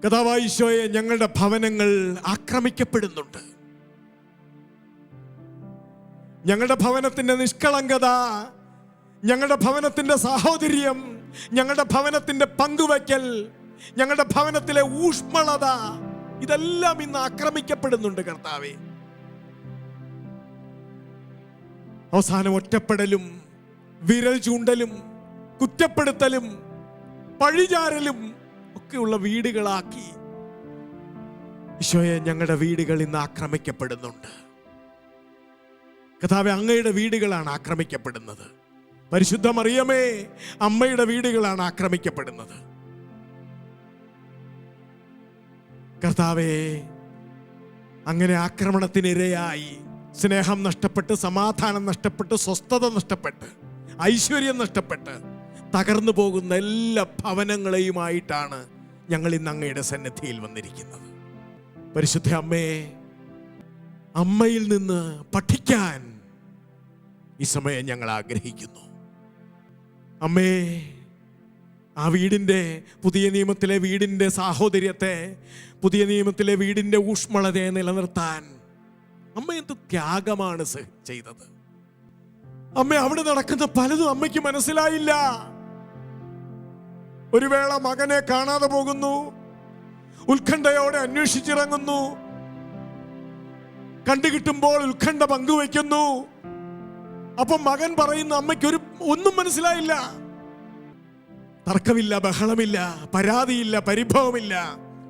S1: കർത്താവായ ഈശോയെ, ഞങ്ങളുടെ ഭവനങ്ങൾ ആക്രമിക്കപ്പെടുന്നുണ്ട്. ഞങ്ങളുടെ ഭവനത്തിന്റെ നിഷ്കളങ്കത, ഞങ്ങളുടെ ഭവനത്തിന്റെ സാഹോദര്യം, ഞങ്ങളുടെ ഭവനത്തിന്റെ പങ്കുവയ്ക്കൽ, ഞങ്ങളുടെ ഭവനത്തിലെ ഊഷ്മളത, ഇതെല്ലാം ഇന്ന് ആക്രമിക്കപ്പെടുന്നുണ്ട് കർത്താവേ. അവസാനം ഒറ്റപ്പെടലും വിരൽ ചൂണ്ടലും കുറ്റപ്പെടുത്തലും പഴിചാരലും ഒക്കെയുള്ള വീടുകളാക്കി ഈശോയെ, ഞങ്ങളുടെ വീടുകൾ ഇന്ന് ആക്രമിക്കപ്പെടുന്നുണ്ട്. കർത്താവേ, അങ്ങയുടെ വീടുകളാണ് ആക്രമിക്കപ്പെടുന്നത്. പരിശുദ്ധ മറിയമേ, അമ്മയുടെ വീടുകളാണ് ആക്രമിക്കപ്പെടുന്നത്. കർത്താവേ, അങ്ങനെ ആക്രമണത്തിനിരയായി സ്നേഹം നഷ്ടപ്പെട്ട്, സമാധാനം നഷ്ടപ്പെട്ട്, സ്വസ്ഥത നഷ്ടപ്പെട്ട്, ഐശ്വര്യം നഷ്ടപ്പെട്ട് തകർന്നു പോകുന്ന എല്ലാ ഭവനങ്ങളെയുമായിട്ടാണ് ഞങ്ങൾ ഇന്ന് അങ്ങയുടെ സന്നിധിയിൽ വന്നിരിക്കുന്നത്. പരിശുദ്ധ അമ്മേ, അമ്മയിൽ നിന്ന് പഠിക്കാൻ ഈ സമയം ഞങ്ങൾ ആഗ്രഹിക്കുന്നു. അമ്മേ, ആ വീടിൻ്റെ, പുതിയ നിയമത്തിലെ വീടിൻ്റെ സാഹോദര്യത്തെ, പുതിയ നിയമത്തിലെ വീടിൻ്റെ ഊഷ്മളതയെ നിലനിർത്താൻ അമ്മ എന്ത് ത്യാഗമാണ് ചെയ്തത്. അമ്മ, അവിടെ നടക്കുന്ന പലതും അമ്മയ്ക്ക് മനസ്സിലായില്ല. ഒരു വേള മകനെ കാണാതെ പോകുന്നു. ഉത്കണ്ഠയോടെ അന്വേഷിച്ചിറങ്ങുന്നു. കണ്ടുകിട്ടുമ്പോൾ ഉത്കണ്ഠ പങ്കുവയ്ക്കുന്നു. അപ്പം മകൻ പറയുന്ന അമ്മയ്ക്ക് ഒന്നും മനസ്സിലായില്ല. തർക്കമില്ല, ബഹളമില്ല, പരാതിയില്ല, പരിഭവമില്ല.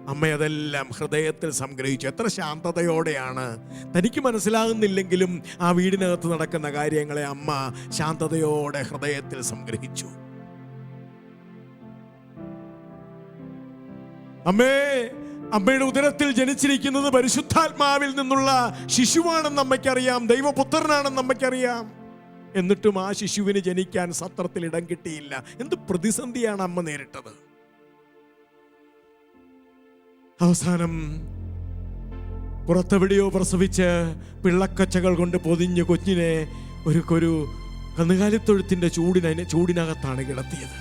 S1: അമ്മ അതെല്ലാം ഹൃദയത്തിൽ സംഗ്രഹിച്ചു. എത്ര ശാന്തതയോടെയാണ്, തനിക്ക് മനസ്സിലാകുന്നില്ലെങ്കിലും ആ വീടിനകത്ത് നടക്കുന്ന കാര്യങ്ങളെ അമ്മ ശാന്തതയോടെ ഹൃദയത്തിൽ സംഗ്രഹിച്ചു. അമ്മയുടെ ഉദരത്തിൽ ജനിച്ചിരിക്കുന്നത് പരിശുദ്ധാത്മാവിൽ നിന്നുള്ള ശിശുവാണെന്ന് അമ്മയ്ക്കറിയാം, ദൈവപുത്രനാണെന്ന് അമ്മയ്ക്കറിയാം. എന്നിട്ടും ആ ശിശുവിന് ജനിക്കാൻ സത്രത്തിൽ ഇടം കിട്ടിയില്ല. എന്ത് പ്രതിസന്ധിയാണ് അമ്മ നേരിട്ടത്. അവസാനം പുറത്തെവിടെയോ പ്രസവിച്ച് പിള്ളക്കച്ചകൾ കൊണ്ട് പൊതിഞ്ഞ് കുഞ്ഞിനെ ഒരു കന്നുകാലിത്തൊഴുത്തിന്റെ ചൂടിനകത്താണ് കിടത്തിയത്.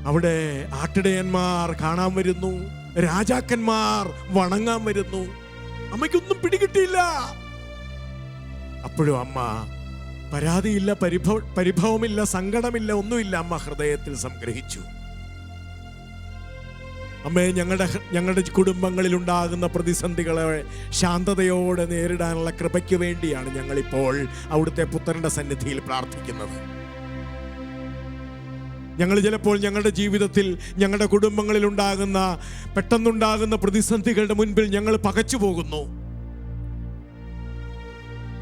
S1: അവിടെ ആട്ടിടയന്മാർ കാണാൻ വരുന്നു, രാജാക്കന്മാർ വണങ്ങാൻ വരുന്നു. അമ്മയ്ക്കൊന്നും പിടികിട്ടിയില്ല. അപ്പോഴും അമ്മ പരാതിയില്ല, പരിഭവമില്ല, സങ്കടമില്ല, ഒന്നുമില്ല. അമ്മ ഹൃദയത്തിൽ സംഗ്രഹിച്ചു. അമ്മേ, ഞങ്ങളുടെ കുടുംബങ്ങളിൽ ഉണ്ടാകുന്ന പ്രതിസന്ധികളെ ശാന്തതയോടെ നേരിടാനുള്ള കൃപയ്ക്ക് വേണ്ടിയാണ് ഞങ്ങളിപ്പോൾ അവിടുത്തെ പുത്രന്റെ സന്നിധിയിൽ പ്രാർത്ഥിക്കുന്നത്. ഞങ്ങൾ ചിലപ്പോൾ ഞങ്ങളുടെ ജീവിതത്തിൽ ഞങ്ങളുടെ കുടുംബങ്ങളിൽ പെട്ടെന്നുണ്ടാകുന്ന പ്രതിസന്ധികളുടെ മുൻപിൽ ഞങ്ങൾ പകച്ചു പോകുന്നു.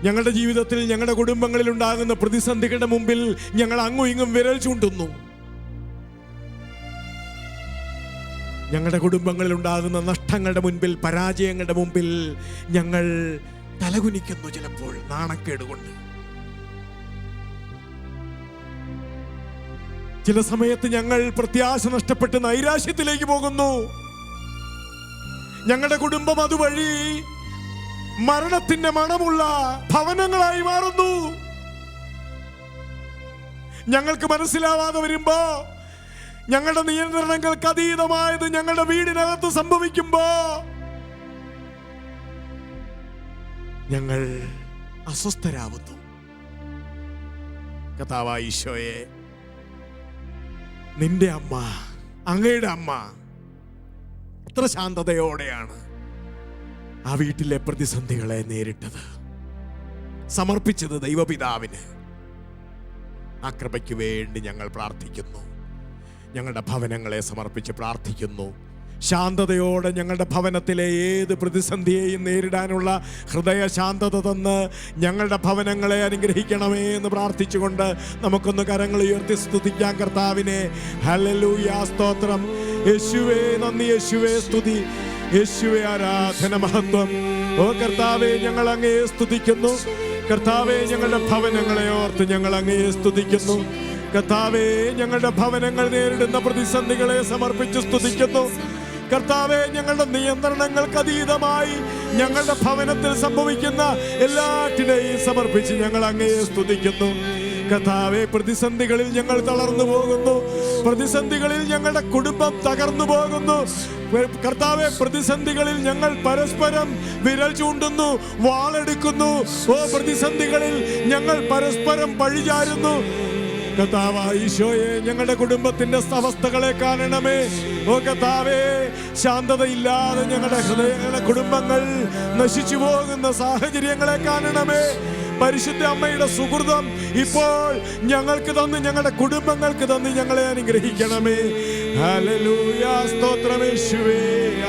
S1: ഞങ്ങളുടെ ജീവിതത്തിൽ ഞങ്ങളുടെ കുടുംബങ്ങളിൽ ഉണ്ടാകുന്ന പ്രതിസന്ധികളുടെ മുമ്പിൽ ഞങ്ങൾ അങ്ങും ഇങ്ങും വിരൽ ചൂണ്ടുന്നു. ഞങ്ങളുടെ കുടുംബങ്ങളിൽ ഉണ്ടാകുന്ന നഷ്ടങ്ങളുടെ മുൻപിൽ, പരാജയങ്ങളുടെ മുമ്പിൽ ഞങ്ങൾ തലകുനിക്കുന്നു. ചിലപ്പോൾ നാണക്കേട് കൊണ്ട്. ചില സമയത്ത് ഞങ്ങൾ പ്രത്യാശ നഷ്ടപ്പെട്ട് നൈരാശ്യത്തിലേക്ക് പോകുന്നു. ഞങ്ങളുടെ കുടുംബം അതുവഴി മരണത്തിന്റെ മണമുള്ള ഭവനങ്ങളായി മാറുന്നു. ഞങ്ങൾക്ക് മനസ്സിലാവാതെ വരുമ്പോ, ഞങ്ങളുടെ നിയന്ത്രണങ്ങൾക്ക് അതീതമായത് ഞങ്ങളുടെ വീടിനകത്ത് സംഭവിക്കുമ്പോ ഞങ്ങൾ അസ്വസ്ഥരാകുന്നു. കർത്താവായ ഈശോയെ, നിന്റെ അമ്മ, അങ്ങയുടെ അമ്മ എത്ര ശാന്തതയോടെയാണ് ആ വീട്ടിലെ പ്രതിസന്ധികളെ നേരിട്ടത്, സമർപ്പിച്ചത് ദൈവപിതാവിന്. ആ കൃപയ്ക്ക് വേണ്ടി ഞങ്ങൾ പ്രാർത്ഥിക്കുന്നു. ഞങ്ങളുടെ ഭവനങ്ങളെ സമർപ്പിച്ച് പ്രാർത്ഥിക്കുന്നു. ശാന്തതയോടെ ഞങ്ങളുടെ ഭവനത്തിലെ ഏത് പ്രതിസന്ധിയെയും നേരിടാനുള്ള ഹൃദയ ശാന്തത തന്ന് ഞങ്ങളുടെ ഭവനങ്ങളെ അനുഗ്രഹിക്കണമേ എന്ന് പ്രാർത്ഥിച്ചുകൊണ്ട് നമുക്കൊന്ന് കരങ്ങൾ ഉയർത്തി സ്തുതിക്കാം കർത്താവിനെ. ഹല്ലേലൂയ, സ്തോത്രം. യേശുവേ നന്ദി, യേശുവേ സ്തുതി, യേശുവേ ആരാധന, മഹത്വം. ഓ കർത്താവേ, ഞങ്ങൾ അങ്ങയെ സ്തുതിക്കുന്നു. കർത്താവേ, ഞങ്ങളുടെ ഭവനങ്ങളെ ഓർത്ത് ഞങ്ങൾ അങ്ങയെ സ്തുതിക്കുന്നു. കർത്താവേ, ഞങ്ങളുടെ ഭവനങ്ങൾ നേരിടുന്ന പ്രതിസന്ധികളെ സമർപ്പിച്ച് സ്തുതിക്കുന്നു. കർത്താവേ, ഞങ്ങളുടെ നിയന്ത്രണങ്ങൾക്ക് അതീതമായി ഞങ്ങളുടെ ഭവനത്തിൽ സംഭവിക്കുന്ന എല്ലാറ്റിനെയും സമർപ്പിച്ച് ഞങ്ങൾ അങ്ങയെ സ്തുതിക്കുന്നു. കർത്താവേ, പ്രതിസന്ധികളിൽ ഞങ്ങൾ തളർന്നു പോകുന്നു. പ്രതിസന്ധികളിൽ ഞങ്ങളുടെ കുടുംബം തകർന്നു പോകുന്നു. കർത്താവേ, പ്രതിസന്ധികളിൽ ഞങ്ങൾ പരസ്പരം വിരൽ ചൂണ്ടുന്നു, വാളെടുക്കുന്നു. ഓ, പ്രതിസന്ധികളിൽ ഞങ്ങൾ പരസ്പരം പഴിചാരുന്നു. കർത്താവായ ഈശോയെ, ഞങ്ങളുടെ കുടുംബത്തിന്റെ അവസ്ഥകളെ കാണണമേ. ഓ കർത്താവേ, ശാന്തതയില്ലാതെ ഞങ്ങളുടെ കുടുംബങ്ങൾ നശിച്ചു പോകുന്ന സാഹചര്യങ്ങളെ കാണണമേ. പരിശുദ്ധ അമ്മയുടെ സുഹൃതം ഇപ്പോൾ ഞങ്ങൾക്ക് തന്ന്, ഞങ്ങളുടെ കുടുംബങ്ങൾക്ക് തന്ന് ഞങ്ങളെ അനുഗ്രഹിക്കണമേ. ഹല്ലേലൂയ, സ്തോത്രം യേശുവേ,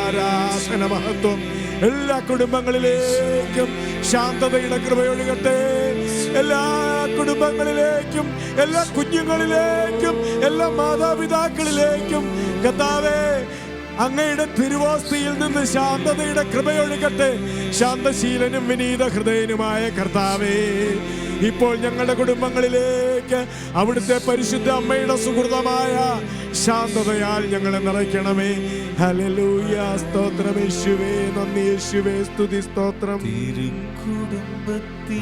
S1: ആരാധന, മഹത്വം. എല്ലാ കുടുംബങ്ങളിലേക്കും ശാന്തതയുടെ കൃപയൊഴുകട്ടെ. എല്ലാ കുടുംബങ്ങളിലേക്കും, എല്ലാ കുഞ്ഞുങ്ങളിലേക്കും, എല്ലാ മാതാപിതാക്കളിലേക്കും കർത്താവേ, അങ്ങയുടെ തിരുവോസ്തിയിൽ നിന്ന് ശാന്തതയുടെ കൃപയൊഴുകട്ടെ. ശാന്തശീലനും വിനീത ഹൃദയനുമായ കർത്താവേ, ഇപ്പോൾ ഞങ്ങളുടെ കുടുംബങ്ങളിലേക്ക് അവിടുത്തെ പരിശുദ്ധ അമ്മയുടെ സുഹൃതമായ ശാന്തതയാൽ ഞങ്ങളെ നിറയ്ക്കണമേ. ഹല്ലേലൂയ, സ്തോത്രം യേശുവേ, നന്ദി യേശുവേ, സ്തുതി, സ്തോത്രം.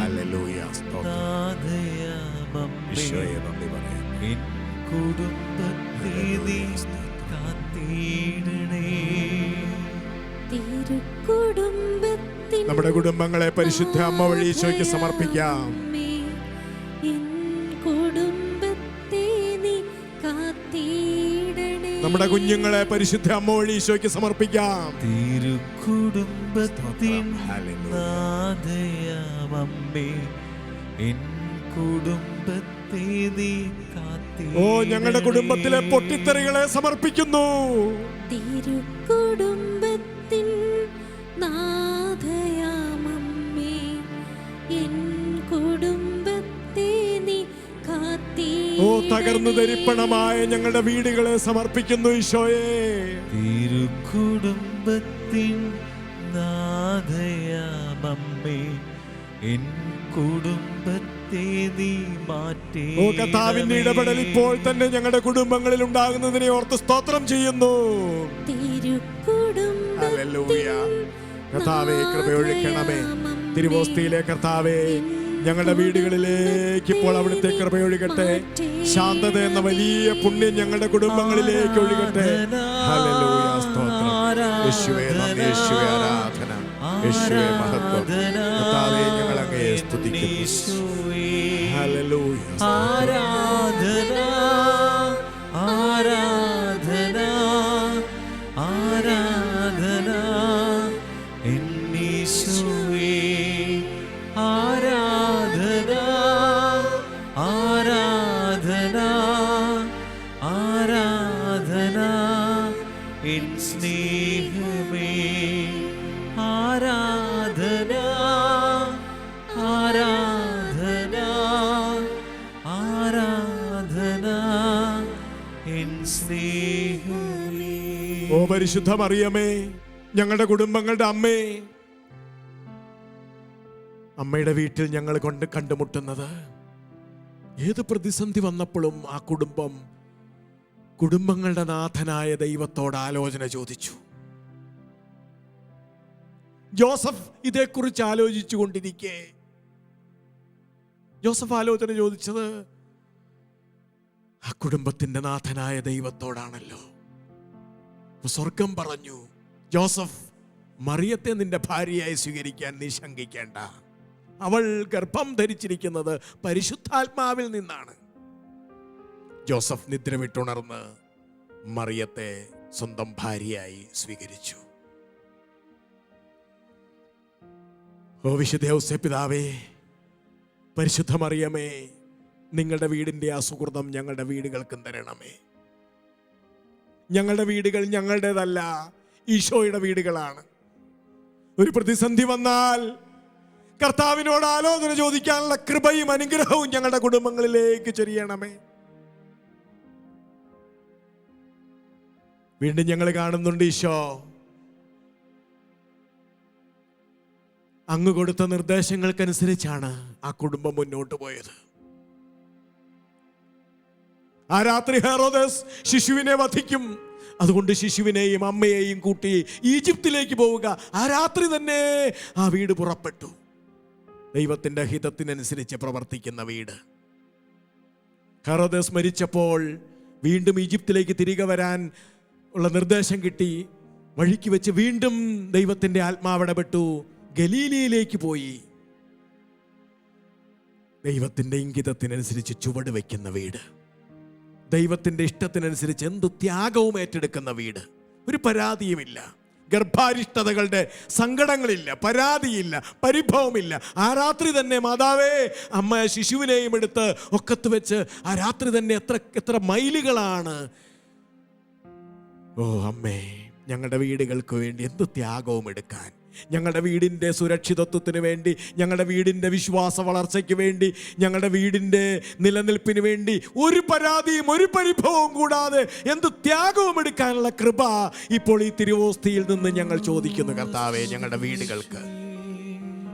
S1: ഹല്ലേലൂയ, സ്തോത്രം ഈശോയെ, നന്ദി പറയാം. നമ്മുടെ കുടുംബങ്ങളെ പരിശുദ്ധ അമ്മ വഴി ഈശോയ്ക്ക് സമർപ്പിക്കാം.
S3: കുടുംബത്തെ നീ
S1: നമ്മുടെ കുഞ്ഞുങ്ങളെ പരിശുദ്ധ അമ്മ വഴി ഈശോയ്ക്ക് സമർപ്പിക്കാം.
S2: തിരുക്കുടുംബത്തിൻ നാഥയാമമ്മേ, എൻ കുടുംബത്തെ നീ കാത്തിടണമേ.
S1: ഓ, ഞങ്ങളുടെ കുടുംബത്തിലെ പൊട്ടിത്തെറികളെ സമർപ്പിക്കുന്നു.
S3: തിരുക്കുടുംബത്തിൻ നാഥയാമമ്മേ, എൻ കുടുംബത്തെ നീ
S1: ഓ, തകർന്നു ധരിപ്പണമായ ഞങ്ങളുടെ വീടുകളെ സമർപ്പിക്കുന്നു ഈശോയെ.
S2: തിരുക്കുടുംബത്തിൻ നാഥയാമമ്മേ, എൻ കുടുംബത്തെ നീ മാറ്റേ.
S1: ഓ, കർത്താവിന്റെ ഇടപെടൽ ഇപ്പോൾ തന്നെ ഞങ്ങളുടെ കുടുംബങ്ങളിൽ ഉണ്ടാകുന്നതിനെ ഓർത്ത് സ്തോത്രം ചെയ്യുന്നു. ഹല്ലേലൂയ. കർത്താവേ, കൃപയൊഴുക്കണമേ. തിരുവോസ്തിയിലെ കർത്താവേ, ഞങ്ങളുടെ വീടുകളിലേക്ക് ഇപ്പോൾ അവിടുത്തെ കൃപയൊഴുകട്ടെ. ശാന്തത എന്ന വലിയ പുണ്യം ഞങ്ങളുടെ കുടുംബങ്ങളിലേക്ക് ഒഴുകട്ടെ. ഹല്ലേലൂയ, സ്തോത്രം. യേശുവേ നന്ദി, യേശുവേ ആരാധന, യേശുവേ മഹത്വം. കർത്താവേ, ഞങ്ങൾ അങ്ങയെ സ്തുതിക്കുന്നു. ഹല്ലേലൂയ.
S2: ആരാധന ആരാധന ആരാധന എന്നീശോയേ. ആരാധന ആരാധന ആരാധന എൻ സ്നേഹമേ. ആരാധന ആരാധന ആരാധന എൻ സ്നേഹമേ.
S1: ഓ, പരിശുദ്ധ മറിയമേ, ഞങ്ങളുടെ കുടുംബങ്ങളുടെ അമ്മേ, അമ്മയുടെ വീട്ടിൽ ഞങ്ങൾ കണ്ടുമുട്ടുന്നത് ഏത് പ്രതിസന്ധി വന്നപ്പോഴും ആ കുടുംബങ്ങളുടെ നാഥനായ ദൈവത്തോട് ആലോചന ചോദിച്ചു. ജോസഫ് ഇതേക്കുറിച്ച് ആലോചിച്ചു കൊണ്ടിരിക്കെ ജോസഫ് ആലോചന ചോദിച്ചത് ആ കുടുംബത്തിന്റെ നാഥനായ ദൈവത്തോടാണല്ലോ. സ്വർഗം പറഞ്ഞു, ജോസഫ്, മറിയത്തെ നിന്റെ ഭാര്യയായി സ്വീകരിക്കാൻ നീ ശങ്കിക്കേണ്ട. അവൾ ഗർഭം ധരിച്ചിരിക്കുന്നത് പരിശുദ്ധാത്മാവിൽ നിന്നാണ്. ജോസഫ് നിദ്ര വിട്ടുണർന്ന് മറിയത്തെ സ്വന്തം ഭാര്യയായി സ്വീകരിച്ചു. ഓ, വിശുദ്ധ ഔസേപ്പിതാവേ, പരിശുദ്ധ മറിയമേ, നിങ്ങളുടെ വീടിന്റെ ആ സുഹൃതം ഞങ്ങളുടെ വീടുകൾക്കും തരണമേ. ഞങ്ങളുടെ വീടുകൾ ഞങ്ങളുടേതല്ല, ഈശോയുടെ വീടുകളാണ്. ഒരു പ്രതിസന്ധി വന്നാൽ കർത്താവിനോട് ആലോചന ചോദിക്കാനുള്ള കൃപയും അനുഗ്രഹവും ഞങ്ങളുടെ കുടുംബങ്ങളിലേക്ക് ചൊരിയണമേ. വീണ്ടും ഞങ്ങൾ കാണുന്നുണ്ട് ഈശോ അങ്ങ് കൊടുത്ത നിർദ്ദേശങ്ങൾക്കനുസരിച്ചാണ് ആ കുടുംബം മുന്നോട്ട് പോയത്. ആ രാത്രി ഹെറോദസ് ശിശുവിനെ വധിക്കും. അതുകൊണ്ട് ശിശുവിനെയും അമ്മയെയും കൂട്ടി ഈജിപ്തിലേക്ക് പോവുക. ആ രാത്രി തന്നെ ആ വീട് പുറപ്പെട്ടു. ദൈവത്തിന്റെ ഹിതത്തിനനുസരിച്ച് പ്രവർത്തിക്കുന്ന വീട്. ഹെറോദസ് മരിച്ചപ്പോൾ വീണ്ടും ഈജിപ്തിലേക്ക് തിരികെ വരാൻ ഉള്ള നിർദ്ദേശം കിട്ടി. വഴിക്ക് വെച്ച് വീണ്ടും ദൈവത്തിന്റെ ആത്മാവ് ഇടപെട്ടു. ഗലീലയിലേക്ക് പോയി. ദൈവത്തിന്റെ ഇംഗിതത്തിനനുസരിച്ച് ചുവട് വയ്ക്കുന്ന വീട്, ദൈവത്തിന്റെ ഇഷ്ടത്തിനനുസരിച്ച് എന്തു ത്യാഗവും ഏറ്റെടുക്കുന്ന വീട്. ഒരു പരാതിയുമില്ല, ഗർഭാരിഷ്ടതകളുടെ സങ്കടങ്ങളില്ല, പരാതിയില്ല, പരിഭവമില്ല. ആ രാത്രി തന്നെ മാതാവേ, അമ്മ ശിശുവിനെയും എടുത്ത് ഒക്കത്ത് വെച്ച് ആ രാത്രി തന്നെ എത്ര മൈലുകളാണ്. ഓ അമ്മേ, ഞങ്ങളുടെ വീടുകൾക്ക് വേണ്ടി എന്ത് ത്യാഗവും എടുക്കാൻ, ഞങ്ങളുടെ വീടിൻ്റെ സുരക്ഷിതത്വത്തിന് വേണ്ടി, ഞങ്ങളുടെ വീടിൻ്റെ വിശ്വാസ വളർച്ചയ്ക്ക് വേണ്ടി, ഞങ്ങളുടെ വീടിൻ്റെ നിലനിൽപ്പിന് വേണ്ടി ഒരു പരാതിയും ഒരു പരിഭവവും കൂടാതെ എന്ത് ത്യാഗവും എടുക്കാനുള്ള കൃപ ഇപ്പോൾ ഈ തിരുവോസ്തിയിൽ നിന്ന് ഞങ്ങൾ ചോദിക്കുന്നു. കർത്താവേ, ഞങ്ങളുടെ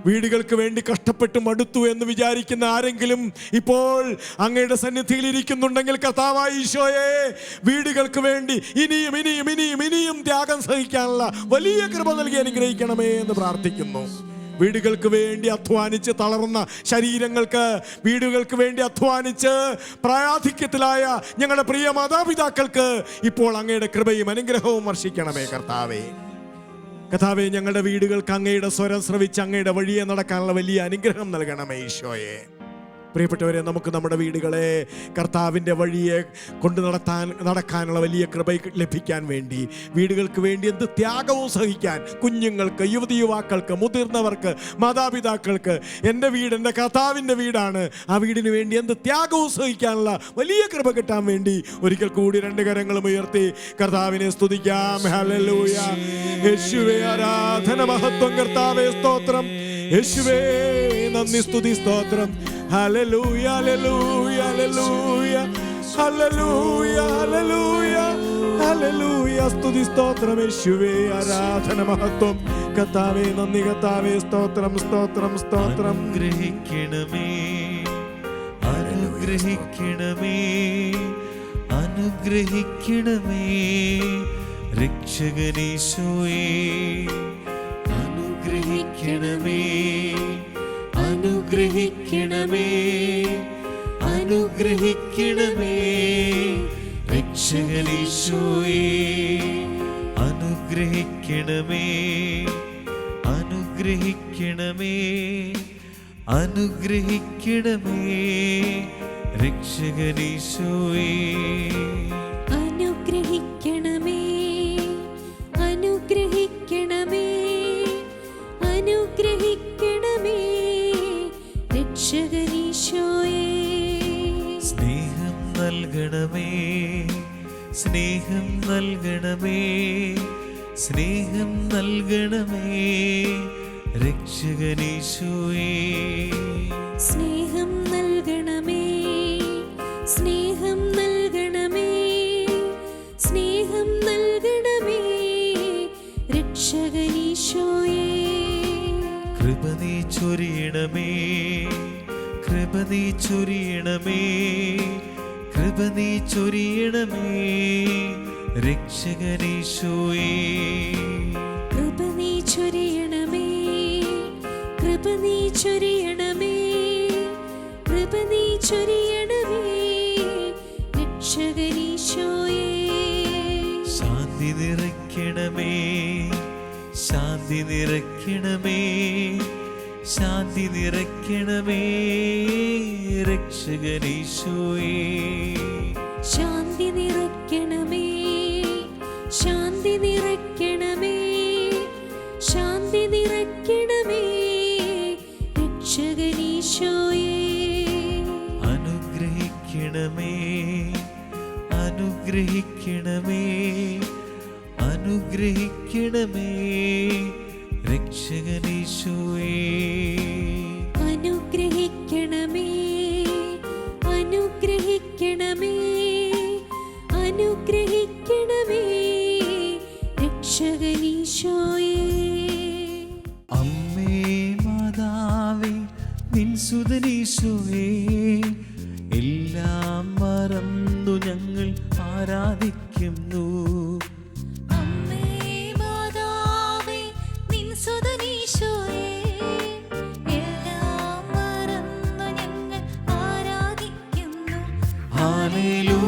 S1: വീടുകൾക്ക് വേണ്ടി കഷ്ടപ്പെട്ട് മടുത്തു എന്ന് വിചാരിക്കുന്ന ആരെങ്കിലും ഇപ്പോൾ അങ്ങയുടെ സന്നിധിയിൽ ഇരിക്കുന്നുണ്ടെങ്കിൽ, കർത്താവായ ഈശോയെ, വീടുകൾക്ക് വേണ്ടി ഇനിയും ഇനിയും ഇനിയും ഇനിയും ത്യാഗം സഹിക്കാനുള്ള വലിയ കൃപ നൽകി അനുഗ്രഹിക്കണമേ എന്ന് പ്രാർത്ഥിക്കുന്നു. വീടുകൾക്ക് വേണ്ടി അധ്വാനിച്ച് തളർന്ന ശരീരങ്ങൾക്ക്, വീടുകൾക്ക് വേണ്ടി അധ്വാനിച്ച് പ്രായാധിക്യത്തിലായ ഞങ്ങളുടെ പ്രിയ മാതാപിതാക്കൾക്ക് ഇപ്പോൾ അങ്ങയുടെ കൃപയും അനുഗ്രഹവും വർഷിക്കണമേ. കർത്താവേ, ഞങ്ങളുടെ വീടുകൾക്ക് അങ്ങയുടെ സ്വരം ശ്രവിച്ച് അങ്ങയുടെ വഴിയെ നടക്കാനുള്ള വലിയ അനുഗ്രഹം നൽകണമേ ഈശോയെ. പ്രിയപ്പെട്ടവരെ, നമുക്ക് നമ്മുടെ വീടുകളെ കർത്താവിൻ്റെ വഴിയെ കൊണ്ട് നടക്കാനുള്ള വലിയ കൃപ ലഭിക്കാൻ വേണ്ടി, വീടുകൾക്ക് വേണ്ടി എന്ത് ത്യാഗവും സഹിക്കാൻ, കുഞ്ഞുങ്ങൾക്ക്, യുവതി യുവാക്കൾക്ക്, മുതിർന്നവർക്ക്, മാതാപിതാക്കൾക്ക്, എൻ്റെ വീട് എൻ്റെ കർത്താവിൻ്റെ വീടാണ്, ആ വീടിന് വേണ്ടി എന്ത് ത്യാഗവും സഹിക്കാനുള്ള വലിയ കൃപ കിട്ടാൻ വേണ്ടി ഒരിക്കൽ കൂടി രണ്ട് കരങ്ങളും ഉയർത്തി കർത്താവിനെ സ്തുതിക്കാം. ഹല്ലേലൂയ. യേശുവേ ആരാധന, മഹത്വം. കർത്താവേ സ്തോത്രം. യേശുവേ നന്ദി, സ്തുതി, സ്തോത്രം. Hallelujah, hallelujah, hallelujah, hallelujah, hallelujah, hallelujah. സ്തുതി, സ്തോത്രം. യേശുവേ ആരാധന, മഹത്വം. കർത്താവേ നന്ദി, കർത്താവേ സ്തോത്രം, സ്തോത്രം, സ്തോത്രം.
S2: അനുഗ്രഹിക്കണമേ, അനുഗ്രഹിക്കണമേ, അനുഗ്രഹിക്കണമേ രക്ഷകനീശോയേ. അനുഗ്രഹിക്കണമേ, അനുഗ്രഹിക്കണമേ, അനുഗ്രഹിക്കണമേ രക്ഷകനീശോയേ. അനുഗ്രഹിക്കണമേ, അനുഗ്രഹിക്കണമേ, അനുഗ്രഹിക്കണമേ രക്ഷകനീശോയേ.
S3: അനുഗ്രഹിക്കണമേ, അനുഗ്രഹിക്കണമേ, അനുഗ്രഹിക്കണമേ രക്ഷകനീശോയേ.
S2: സ്നേഹം നൽകണമേ, സ്നേഹം നൽകണമേ, സ്നേഹം നൽകണമേ രക്ഷകനീശോയേ.
S3: സ്നേഹം നൽകണമേ, സ്നേഹം നൽകണമേ, സ്നേഹം നൽകണമേ രക്ഷകനീശോയേ.
S2: കൃപ നീ ചൊരിയണമേ, കൃപ നീ ചൊരിയണമേ, കൃപ നീ ചൊരിയണമേ രക്ഷകനീശോയേ.
S3: കൃപ നീ ചൊരിയണമേ, കൃപ നീ ചൊരിയണമേ, കൃപ നീ ചൊരിയണമേ രക്ഷകനീശോയേ.
S2: ശാന്തി നിറയ്ക്കണമേ, ശാന്തി നിറയ്ക്കണമേ, ശാന്തി നിറയ്ക്കണമേ രക്ഷകനീശോയേ.
S3: ശാന്തി നിറയ്ക്കണമേ, ശാന്തി നിറയ്ക്കണമേ, ശാന്തി നിറയ്ക്കണമേ രക്ഷകനീശോയേ.
S2: അനുഗ്രഹിക്കണമേ, അനുഗ്രഹിക്കണമേ, അനുഗ്രഹിക്കണമേ രക്ഷകനീശോയേ.
S3: അനുഗ്രഹിക്കണമേ, അനുഗ്രഹിക്കണമേ, അനുഗ്രഹിക്കണമേ രക്ഷകനീശോയേ.
S2: അമ്മേ മാതാവേ നിൻ സുതനീശോയേ, എല്ലാം മറന്നു ഞങ്ങൾ ആരാധിക്കുന്നു.
S3: അമ്മേ മാതാവേ നിൻ സുതനീശോയേ, എല്ലാം മറന്നു ഞങ്ങൾ ആരാധിക്കുന്നു.
S2: ഹല്ലേലൂയ,